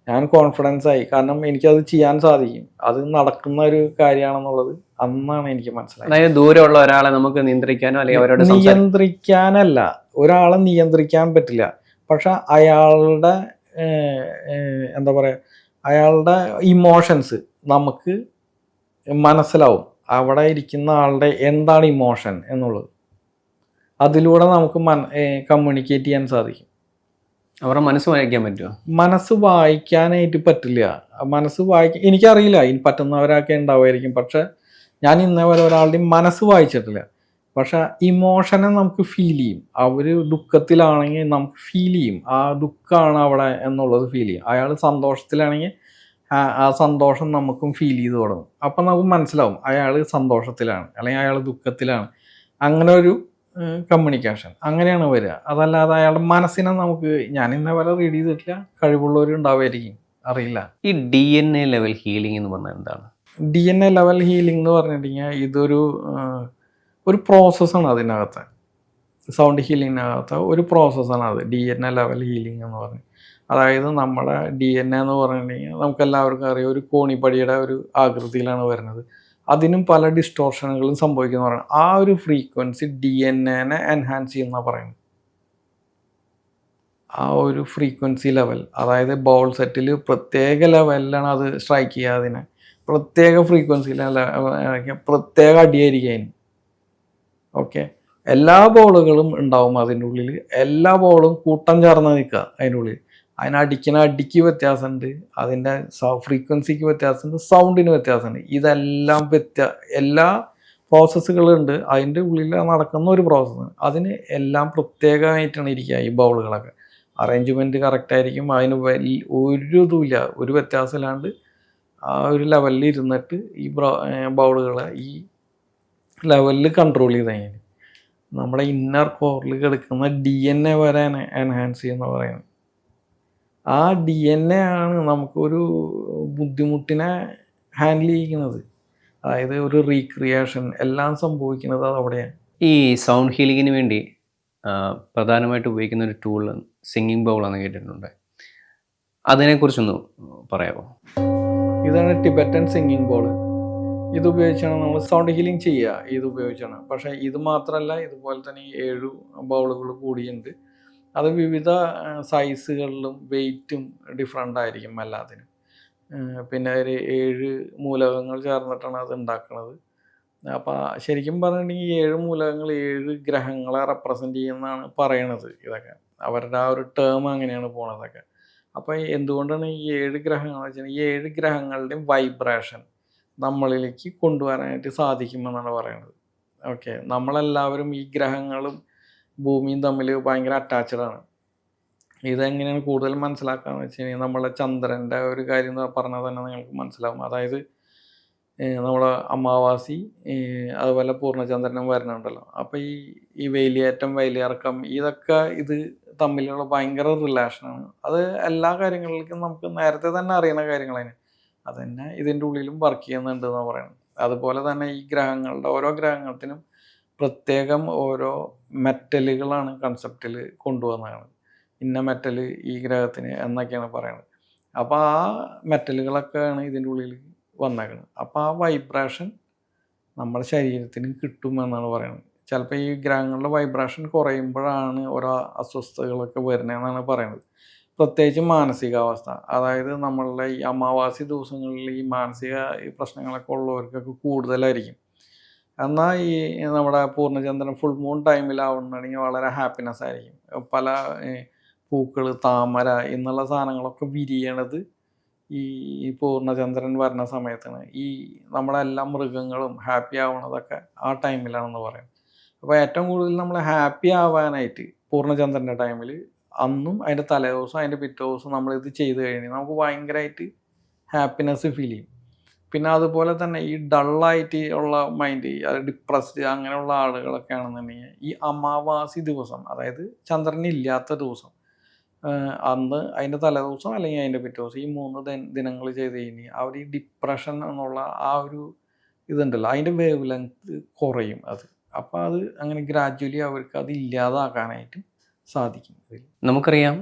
ഞാൻ കോൺഫിഡൻസ് ആയി. കാരണം എനിക്കത് ചെയ്യാൻ സാധിക്കും, അത് നടക്കുന്ന ഒരു കാര്യമാണെന്നുള്ളത് അന്നാണ് എനിക്ക് മനസ്സിലായത്. അതായത് ദൂരമുള്ള ഒരാളെ നമുക്ക് നിയന്ത്രിക്കാനോ അല്ലെങ്കിൽ അവരോട് നിയന്ത്രിക്കാനല്ല, ഒരാളെ നിയന്ത്രിക്കാൻ പറ്റില്ല. പക്ഷെ അയാളുടെ എന്താ പറയുക, അയാളുടെ ഇമോഷൻസ് നമുക്ക് മനസ്സിലാവും. അവിടെ ഇരിക്കുന്ന ആളുടെ എന്താണ് ഇമോഷൻ എന്നുള്ളത്. അതിലൂടെ നമുക്ക് കമ്മ്യൂണിക്കേറ്റ് ചെയ്യാൻ സാധിക്കും. അവരുടെ മനസ്സ് വായിക്കാൻ പറ്റുമോ? മനസ്സ് വായിക്കാനായിട്ട് പറ്റില്ല. എനിക്കറിയില്ല, ഇനി പറ്റുന്നവരൊക്കെ ഉണ്ടാവുമായിരിക്കും. പക്ഷെ ഞാൻ ഇന്നേ വരെ ഒരാളുടെയും മനസ്സ് വായിച്ചിട്ടില്ല. പക്ഷെ ഇമോഷനെ നമുക്ക് ഫീൽ ചെയ്യും. അവർ ദുഃഖത്തിലാണെങ്കിൽ നമുക്ക് ഫീൽ ചെയ്യും, ആ ദുഃഖമാണ് അവിടെ എന്നുള്ളത് ഫീൽ ചെയ്യും. അയാൾ സന്തോഷത്തിലാണെങ്കിൽ ആ സന്തോഷം നമുക്കും ഫീൽ ചെയ്ത് തുടങ്ങും. അപ്പം നമുക്ക് മനസ്സിലാവും അയാൾ സന്തോഷത്തിലാണ് അല്ലെങ്കിൽ അയാൾ ദുഃഖത്തിലാണ്. അങ്ങനെ ഒരു കമ്മ്യൂണിക്കേഷൻ അങ്ങനെയാണ് വരിക. അതല്ലാതെ അയാളുടെ മനസ്സിനെ ഞാൻ ഇന്നേ വരെ റീഡ് ചെയ്തിട്ടില്ല. കഴിവുള്ളവരുണ്ടാവുമായിരിക്കും, അറിയില്ല. ഈ DNA ലെവൽ ഹീലിംഗ് എന്ന് പറഞ്ഞാൽ എന്താണ്? DNA ലെവൽ ഹീലിംഗ് എന്ന് പറഞ്ഞിട്ടുണ്ടെങ്കിൽ ഇതൊരു പ്രോസസ്സാണ്. അതിനകത്ത് സൗണ്ട് ഹീലിങ്ങിനകത്ത് ഒരു പ്രോസസ്സാണ് അത്, DNA ലെവൽ ഹീലിംഗ് എന്ന് പറഞ്ഞ്. അതായത് നമ്മുടെ DNA എന്ന് പറഞ്ഞിട്ടുണ്ടെങ്കിൽ നമുക്കെല്ലാവർക്കും അറിയാം, ഒരു കോണിപ്പടിയുടെ ഒരു ആകൃതിയിലാണ് വരുന്നത്. അതിനും പല ഡിസ്റ്റോർഷനുകളും സംഭവിക്കുന്ന പറയുന്നത്. ആ ഒരു ഫ്രീക്വൻസി DNA എൻഹാൻസ് ചെയ്യുന്ന പറയുന്നത്. ആ ഒരു ഫ്രീക്വൻസി ലെവൽ, അതായത് ബൗൾ സെറ്റിൽ പ്രത്യേക ലെവലിലാണ് അത് സ്ട്രൈക്ക് ചെയ്യുക. അതിനെ പ്രത്യേക ഫ്രീക്വൻസിയിലാണ്, പ്രത്യേക അടിയായിരിക്കും അതിന്. ഓക്കെ, എല്ലാ ബോളുകളും ഉണ്ടാവും അതിൻ്റെ ഉള്ളിൽ. എല്ലാ ബോളും കൂട്ടം ചേർന്ന് നിൽക്കുക അതിൻ്റെ ഉള്ളിൽ. അതിനടിക്കുന്ന അടിക്ക് വ്യത്യാസമുണ്ട്, അതിൻ്റെ ഫ്രീക്വൻസിക്ക് വ്യത്യാസമുണ്ട്, സൗണ്ടിന് വ്യത്യാസമുണ്ട്. ഇതെല്ലാം എല്ലാ പ്രോസസ്സുകളുണ്ട് അതിൻ്റെ ഉള്ളിൽ നടക്കുന്ന ഒരു പ്രോസസ്സ്. അതിന് എല്ലാം പ്രത്യേകമായിട്ടാണ് ഇരിക്കുക. ഈ ബൗളുകളൊക്കെ അറേഞ്ച്മെൻറ്റ് കറക്റ്റായിരിക്കും. അതിന് ഒരു ഇതുമില്ല, ഒരു വ്യത്യാസമില്ലാണ്ട് ആ ഒരു ലെവലിൽ ഇരുന്നിട്ട് ഈ ബൗളുകളെ ഈ ലെവലിൽ കൺട്രോൾ ചെയ്ത് കഴിഞ്ഞാൽ നമ്മുടെ ഇന്നർ കോറിൽ കിടക്കുന്ന DNA വരെ എൻഹാൻസ് ചെയ്യുന്ന പറയുന്നത്. ആ DNA ആണ് നമുക്കൊരു ബുദ്ധിമുട്ടിനെ ഹാൻഡിൽ ചെയ്യുന്നത്. അതായത് ഒരു റീക്രിയേഷൻ എല്ലാം സംഭവിക്കുന്നത് അവിടെയാണ്. ഈ സൗണ്ട് ഹീലിങ്ങിന് വേണ്ടി പ്രധാനമായിട്ട് ഉപയോഗിക്കുന്ന ഒരു ടൂൾ സിംഗിങ് ബൗളാണെന്ന് കേട്ടിട്ടുണ്ട്. അതിനെക്കുറിച്ചൊന്ന് പറയാമോ? ഇതാണ് ടിബറ്റൻ സിംഗിങ് ബോൾ. ഇത് ഉപയോഗിച്ചാണ് നമ്മൾ സൗണ്ട് ഹീലിംഗ് ചെയ്യുക. ഇത് ഉപയോഗിച്ചാണ്. പക്ഷേ ഇത് മാത്രമല്ല, ഇതുപോലെ തന്നെ 7 ബൗളുകൾ കൂടിയുണ്ട്. അത് വിവിധ സൈസുകളിലും വെയ്റ്റും ഡിഫറെൻ്റ് ആയിരിക്കും എല്ലാത്തിനും. പിന്നെ ഒരു 7 മൂലകങ്ങൾ ചേർന്നിട്ടാണ് അത് ഉണ്ടാക്കുന്നത്. അപ്പോൾ ശരിക്കും പറഞ്ഞിട്ടുണ്ടെങ്കിൽ 7 മൂലകങ്ങൾ 7 ഗ്രഹങ്ങളെ റെപ്രസെൻ്റ് ചെയ്യുന്നതാണ് പറയണത്. ഇതൊക്കെ അവരുടെ ആ ഒരു ടേം അങ്ങനെയാണ് പോണതൊക്കെ. അപ്പോൾ എന്തുകൊണ്ടാണ് ഈ 7 ഗ്രഹങ്ങൾ വെച്ചാൽ, ഈ 7 ഗ്രഹങ്ങളുടെയും വൈബ്രേഷൻ നമ്മളിലേക്ക് കൊണ്ടുവരാനായിട്ട് സാധിക്കുമെന്നാണ് പറയുന്നത്. ഓക്കെ, നമ്മളെല്ലാവരും ഈ ഗ്രഹങ്ങളും ഭൂമിയും തമ്മിൽ ഭയങ്കര അറ്റാച്ച്ഡാണ്. ഇതെങ്ങനെയാണ് കൂടുതൽ മനസ്സിലാക്കാന്ന് വെച്ച് കഴിഞ്ഞാൽ, നമ്മളെ ചന്ദ്രൻ്റെ ഒരു കാര്യം പറഞ്ഞാൽ തന്നെ നിങ്ങൾക്ക് മനസ്സിലാവും. അതായത് നമ്മളെ അമാവാസി അതുപോലെ പൂർണ്ണചന്ദ്രനും വരുന്നുണ്ടല്ലോ. അപ്പോൾ ഈ വേലിയേറ്റം വേലിയിറക്കം ഇതൊക്കെ ഇത് തമ്മിലുള്ള ഭയങ്കര റിലേഷനാണ്. അത് എല്ലാ കാര്യങ്ങളിലേക്കും നമുക്ക് നേരത്തെ തന്നെ അറിയുന്ന കാര്യങ്ങളാണ്. അത് തന്നെ ഇതിൻ്റെ ഉള്ളിലും വർക്ക് ചെയ്യുന്നുണ്ട് എന്നാണ് പറയുന്നത്. അതുപോലെ തന്നെ ഈ ഗ്രഹങ്ങളുടെ ഓരോ ഗ്രഹത്തിനും പ്രത്യേകം ഓരോ മെറ്റലുകളാണ് കൺസെപ്റ്റിൽ കൊണ്ടുവന്നതാണ്. ഇന്ന മെറ്റൽ ഈ ഗ്രഹത്തിന് എന്നൊക്കെയാണ് പറയുന്നത്. അപ്പോൾ ആ മെറ്റലുകളൊക്കെയാണ് ഇതിൻ്റെ ഉള്ളിൽ വന്നേക്കുന്നത്. അപ്പോൾ ആ വൈബ്രേഷൻ നമ്മുടെ ശരീരത്തിന് കിട്ടുമെന്നാണ് പറയുന്നത്. ചിലപ്പോൾ ഈ ഗ്രഹങ്ങളുടെ വൈബ്രേഷൻ കുറയുമ്പോഴാണ് ഓരോ അസ്വസ്ഥതകളൊക്കെ വരുന്നതെന്നാണ് പറയുന്നത്. പ്രത്യേകിച്ച് മാനസികാവസ്ഥ. അതായത് നമ്മളുടെ ഈ അമാവാസി ദിവസങ്ങളിൽ ഈ മാനസിക പ്രശ്നങ്ങളൊക്കെ ഉള്ളവർക്കൊക്കെ കൂടുതലായിരിക്കും. എന്നാൽ ഈ നമ്മുടെ പൂർണ്ണചന്ദ്രൻ ഫുൾ മൂൺ ടൈമിലാവുന്നുണ്ടെങ്കിൽ വളരെ ഹാപ്പിനെസ് ആയിരിക്കും. പല പൂക്കൾ, താമര എന്നുള്ള സാധനങ്ങളൊക്കെ വിരിയണത് ഈ പൂർണ്ണചന്ദ്രൻ വരുന്ന സമയത്താണ്. ഈ നമ്മളെല്ലാ മൃഗങ്ങളും ഹാപ്പി ആവണതൊക്കെ ആ ടൈമിലാണെന്ന് പറയും. അപ്പോൾ ഏറ്റവും കൂടുതൽ നമ്മൾ ഹാപ്പി ആവാനായിട്ട് പൂർണ്ണചന്ദ്രൻ്റെ ടൈമിൽ അന്നും അതിൻ്റെ തലേദിവസം അതിൻ്റെ പിറ്റേ ദിവസം നമ്മളിത് ചെയ്ത് കഴിഞ്ഞാൽ നമുക്ക് ഭയങ്കരമായിട്ട് ഹാപ്പിനെസ് ഫീൽ ചെയ്യും. പിന്നെ അതുപോലെ തന്നെ ഈ ഡള്ളായിട്ട് ഉള്ള മൈൻഡ്, അത് ഡിപ്രസ്ഡ് അങ്ങനെയുള്ള ആളുകളൊക്കെ ആണെന്നുണ്ടെങ്കിൽ ഈ അമാവാസി ദിവസം, അതായത് ചന്ദ്രനില്ലാത്ത ദിവസം, അന്ന് അതിൻ്റെ തലേദിവസം അല്ലെങ്കിൽ അതിൻ്റെ പിറ്റേ ദിവസം, ഈ 3 ദിനങ്ങൾ ചെയ്ത് കഴിഞ്ഞാൽ അവർ ഈ ഡിപ്രഷൻ എന്നുള്ള ആ ഒരു ഇതുണ്ടല്ലോ, അതിൻ്റെ വേവ് ലെങ്ത് കുറയും. അപ്പോൾ അത് അങ്ങനെ ഗ്രാജ്വലി അവർക്ക് അത് ഇല്ലാതാക്കാനായിട്ട് സാധിക്കും. നമുക്കറിയാം,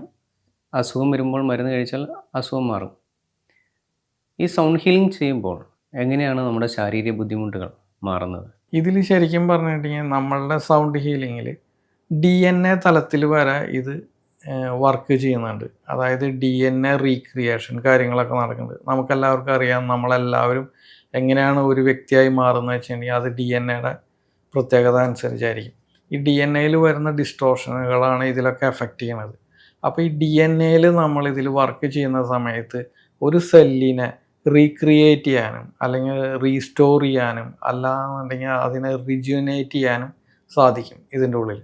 അസുഖം വരുമ്പോൾ മരുന്ന് കഴിച്ചാൽ അസുഖം മാറും. ഈ സൗണ്ട് ഹീലിംഗ് ചെയ്യുമ്പോൾ എങ്ങനെയാണ് നമ്മുടെ ശാരീരിക ബുദ്ധിമുട്ടുകൾ മാറുന്നത്? ഇതിൽ ശരിക്കും പറഞ്ഞിട്ടുണ്ടെങ്കിൽ നമ്മളുടെ സൗണ്ട് ഹീലിങ്ങിൽ DNA തലത്തിൽ വരെ ഇത് വർക്ക് ചെയ്യുന്നുണ്ട്. അതായത് DNA റീക്രിയേഷൻ കാര്യങ്ങളൊക്കെ നടക്കുന്നുണ്ട്. നമുക്കെല്ലാവർക്കും അറിയാം, നമ്മളെല്ലാവരും എങ്ങനെയാണ് ഒരു വ്യക്തിയായി മാറുന്നത് വെച്ചിട്ടുണ്ടെങ്കിൽ അത് DNA പ്രത്യേകത അനുസരിച്ചായിരിക്കും. ഈ DNA വരുന്ന ഡിസ്ട്രോഷനുകളാണ് ഇതിലൊക്കെ എഫക്റ്റ് ചെയ്യണത്. അപ്പോൾ ഈ DNA നമ്മൾ ഇതിൽ വർക്ക് ചെയ്യുന്ന സമയത്ത് ഒരു സെല്ലിനെ റീക്രിയേറ്റ് ചെയ്യാനും അല്ലെങ്കിൽ റീസ്റ്റോർ ചെയ്യാനും അല്ലാന്നുണ്ടെങ്കിൽ അതിനെ റിജുവിനേറ്റ് ചെയ്യാനും സാധിക്കും ഇതിൻ്റെ ഉള്ളിൽ.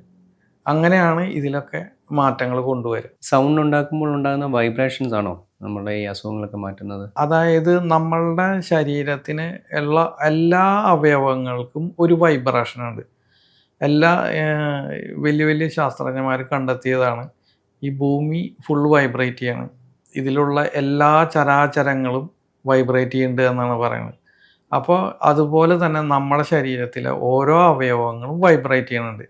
അങ്ങനെയാണ് ഇതിലൊക്കെ മാറ്റങ്ങൾ കൊണ്ടുവരും. സൗണ്ട് ഉണ്ടാക്കുമ്പോൾ ഉണ്ടാകുന്ന വൈബ്രേഷൻസ് ആണോ നമ്മുടെ ഈ അസുഖങ്ങളൊക്കെ മാറ്റുന്നത്? അതായത് നമ്മളുടെ ശരീരത്തിന് എല്ലാ അവയവങ്ങൾക്കും ഒരു വൈബ്രേഷൻ ഉണ്ട്. എല്ലാ വലിയ വലിയ ശാസ്ത്രജ്ഞന്മാർ കണ്ടെത്തിയതാണ്. ഈ ഭൂമി ഫുൾ വൈബ്രേറ്റ് ചെയ്യാണ്, ഇതിലുള്ള എല്ലാ ചരാചരങ്ങളും വൈബ്രേറ്റ് ചെയ്യുന്നുണ്ട് എന്നാണ് പറയുന്നത്. അപ്പോൾ അതുപോലെ തന്നെ നമ്മുടെ ശരീരത്തിലെ ഓരോ അവയവങ്ങളും വൈബ്രേറ്റ് ചെയ്യുന്നുണ്ട്.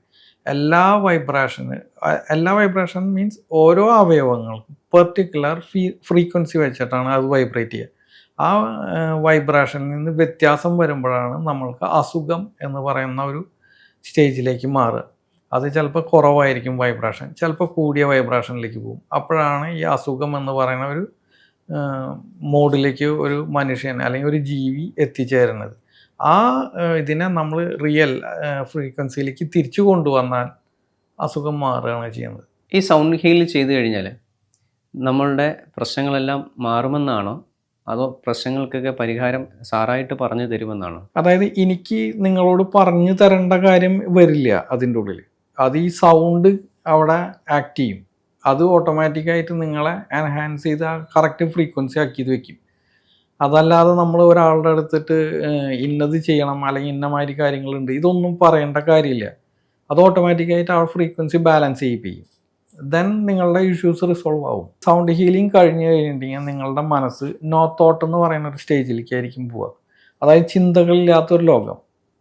എല്ലാ വൈബ്രേഷൻ മീൻസ് ഓരോ അവയവങ്ങൾക്കും പെർട്ടിക്കുലർ ഫ്രീക്വൻസി വെച്ചിട്ടാണ് അത് വൈബ്രേറ്റ് ചെയ്യുക. ആ വൈബ്രേഷനിൽ നിന്ന് വ്യത്യാസം വരുമ്പോഴാണ് നമ്മൾക്ക് അസുഖം എന്ന് പറയുന്ന ഒരു സ്റ്റേജിലേക്ക് മാറുക. അത് ചിലപ്പോൾ കുറവായിരിക്കും വൈബ്രേഷൻ, ചിലപ്പോൾ കൂടിയ വൈബ്രേഷനിലേക്ക് പോകും. അപ്പോഴാണ് ഈ അസുഖം എന്ന് പറയുന്ന ഒരു മോഡിലേക്ക് ഒരു മനുഷ്യൻ അല്ലെങ്കിൽ ഒരു ജീവി എത്തിച്ചേരുന്നത്. ആ ഇതിനെ നമ്മൾ റിയൽ ഫ്രീക്വൻസിയിലേക്ക് തിരിച്ചു കൊണ്ടുവന്നാൽ അസുഖം മാറുകയാണ് ചെയ്യുന്നത്. ഈ സൗണ്ട് ഹീൽ ചെയ്തു കഴിഞ്ഞാൽ നമ്മളുടെ പ്രശ്നങ്ങളെല്ലാം മാറുമെന്നാണോ അതോ പ്രശ്നങ്ങൾക്കൊക്കെ പരിഹാരം സാറായിട്ട് പറഞ്ഞു തരുമെന്നാണോ? അതായത് എനിക്ക് നിങ്ങളോട് പറഞ്ഞു തരേണ്ട കാര്യം വരില്ല അതിൻ്റെ ഉള്ളിൽ. അത് ഈ സൗണ്ട് അവിടെ ആക്ട് ചെയ്യും. അത് ഓട്ടോമാറ്റിക്കായിട്ട് നിങ്ങളെ എൻഹാൻസ് ചെയ്ത് ആ കറക്റ്റ് ഫ്രീക്വൻസി ആക്കിയത് വെക്കും. അതല്ലാതെ നമ്മൾ ഒരാളുടെ അടുത്തിട്ട് ഇന്നത് ചെയ്യണം അല്ലെങ്കിൽ ഇന്നമാതിരി കാര്യങ്ങളുണ്ട് ഇതൊന്നും പറയേണ്ട കാര്യമില്ല. അത് ഓട്ടോമാറ്റിക്കായിട്ട് ആ ഫ്രീക്വൻസി ബാലൻസ് ചെയ്യിപ്പിക്കും. ദെൻ നിങ്ങളുടെ ഇഷ്യൂസ് റിസോൾവ് ആവും. സൗണ്ട് ഹീലിംഗ് കഴിഞ്ഞ് കഴിഞ്ഞിട്ടുണ്ടെങ്കിൽ നിങ്ങളുടെ മനസ്സ് നോ തോട്ട് എന്ന് പറയുന്ന ഒരു സ്റ്റേജിലേക്കായിരിക്കും പോവുക. അതായത് ചിന്തകളില്ലാത്തൊരു ലോകം.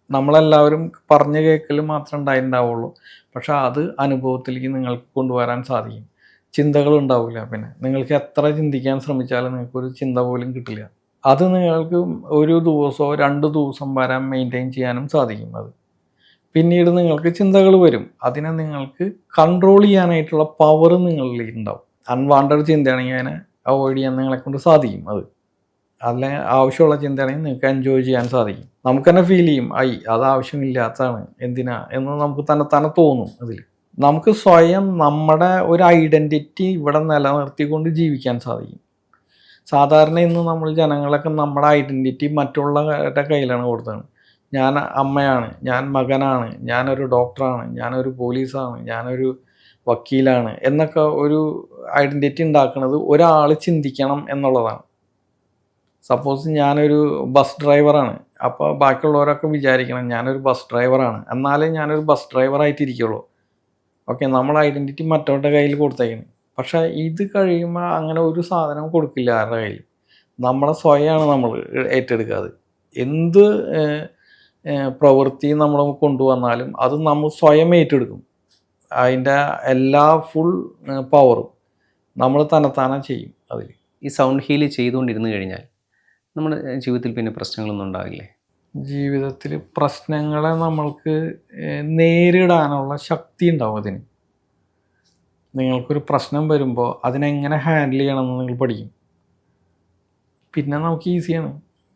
നമ്മളെല്ലാവരും പറഞ്ഞു കേൾക്കൽ മാത്രമേ ഉണ്ടായിട്ടുണ്ടാവുള്ളൂ. പക്ഷെ അത് അനുഭവത്തിലേക്ക് നിങ്ങൾക്ക് കൊണ്ടുവരാൻ സാധിക്കും. ചിന്തകൾ ഉണ്ടാവില്ല. പിന്നെ നിങ്ങൾക്ക് എത്ര ചിന്തിക്കാൻ ശ്രമിച്ചാലും നിങ്ങൾക്കൊരു ചിന്ത പോലും കിട്ടില്ല. അത് നിങ്ങൾക്ക് ഒരു ദിവസമോ 2 ദിവസം വരെ മെയിൻറ്റെയിൻ ചെയ്യാനും സാധിക്കും. അത് പിന്നീട് നിങ്ങൾക്ക് ചിന്തകൾ വരും. അതിനെ നിങ്ങൾക്ക് കൺട്രോൾ ചെയ്യാനായിട്ടുള്ള പവർ നിങ്ങളിൽ ഉണ്ടാവും. അൺവാണ്ടഡ് ചിന്തയാണെങ്കിൽ അതിനെ അവോയ്ഡ് ചെയ്യാൻ നിങ്ങളെ കൊണ്ട് സാധിക്കും. അല്ലെങ്കിൽ ആവശ്യമുള്ള ചിന്തയാണെങ്കിൽ നിങ്ങൾക്ക് എൻജോയ് ചെയ്യാൻ സാധിക്കും. നമുക്ക് തന്നെ ഫീൽ ചെയ്യും അത് ആവശ്യമില്ലാത്തതാണ് എന്തിനാ എന്ന് നമുക്ക് തന്നെ തോന്നും. അതിൽ നമുക്ക് സ്വയം നമ്മുടെ ഒരു ഐഡൻറ്റിറ്റി ഇവിടെ നിലനിർത്തിക്കൊണ്ട് ജീവിക്കാൻ സാധിക്കും. സാധാരണ ഇന്ന് നമ്മൾ ജനങ്ങളൊക്കെ നമ്മുടെ ഐഡൻറ്റിറ്റി മറ്റുള്ളവരുടെ കയ്യിലാണ് കൊടുത്തത്. ഞാൻ അമ്മയാണ്, ഞാൻ മകനാണ്, ഞാനൊരു ഡോക്ടറാണ്, ഞാനൊരു പോലീസാണ്, ഞാനൊരു വക്കീലാണ് എന്നൊക്കെ ഒരു ഐഡൻറ്റിറ്റി ഉണ്ടാക്കുന്നത് ഒരാൾ ചിന്തിക്കണം എന്നുള്ളതാണ്. സപ്പോസ് ഞാനൊരു ബസ് ഡ്രൈവറാണ്, അപ്പോൾ ബാക്കിയുള്ളവരൊക്കെ വിചാരിക്കണം ഞാനൊരു ബസ് ഡ്രൈവറാണ്, എന്നാലേ ഞാനൊരു ബസ് ഡ്രൈവറായിട്ടിരിക്കുള്ളൂ. ഓക്കെ, നമ്മൾ ഐഡൻറ്റിറ്റി മറ്റവരുടെ കയ്യിൽ കൊടുത്തേക്കണം. പക്ഷേ ഇത് കഴിയുമ്പോൾ അങ്ങനെ ഒരു സാധനം കൊടുക്കില്ല ആരുടെ കയ്യിൽ. നമ്മളെ സ്വയമാണ് നമ്മൾ ഏറ്റെടുക്കാതെ. എന്ത് പ്രവൃത്തി നമ്മൾ കൊണ്ടുവന്നാലും അത് നമ്മൾ സ്വയം ഏറ്റെടുക്കും. അതിൻ്റെ എല്ലാ ഫുൾ പവറും നമ്മൾ തന്നെത്താനെ ചെയ്യും. അതിൽ ഈ സൗണ്ട് ഹീൽ ചെയ്തുകൊണ്ടിരുന്നു കഴിഞ്ഞാൽ നമ്മുടെ ജീവിതത്തിൽ പിന്നെ പ്രശ്നങ്ങളൊന്നും ഉണ്ടാവില്ലേ? ജീവിതത്തിൽ പ്രശ്നങ്ങളെ നമ്മൾക്ക് നേരിടാനുള്ള ശക്തി ഉണ്ടാവും. അതിന് നിങ്ങൾക്കൊരു പ്രശ്നം വരുമ്പോൾ അതിനെങ്ങനെ ഹാൻഡിൽ ചെയ്യണമെന്ന് നിങ്ങൾ പഠിക്കും. പിന്നെ നമുക്ക് ഈസിയാണ്.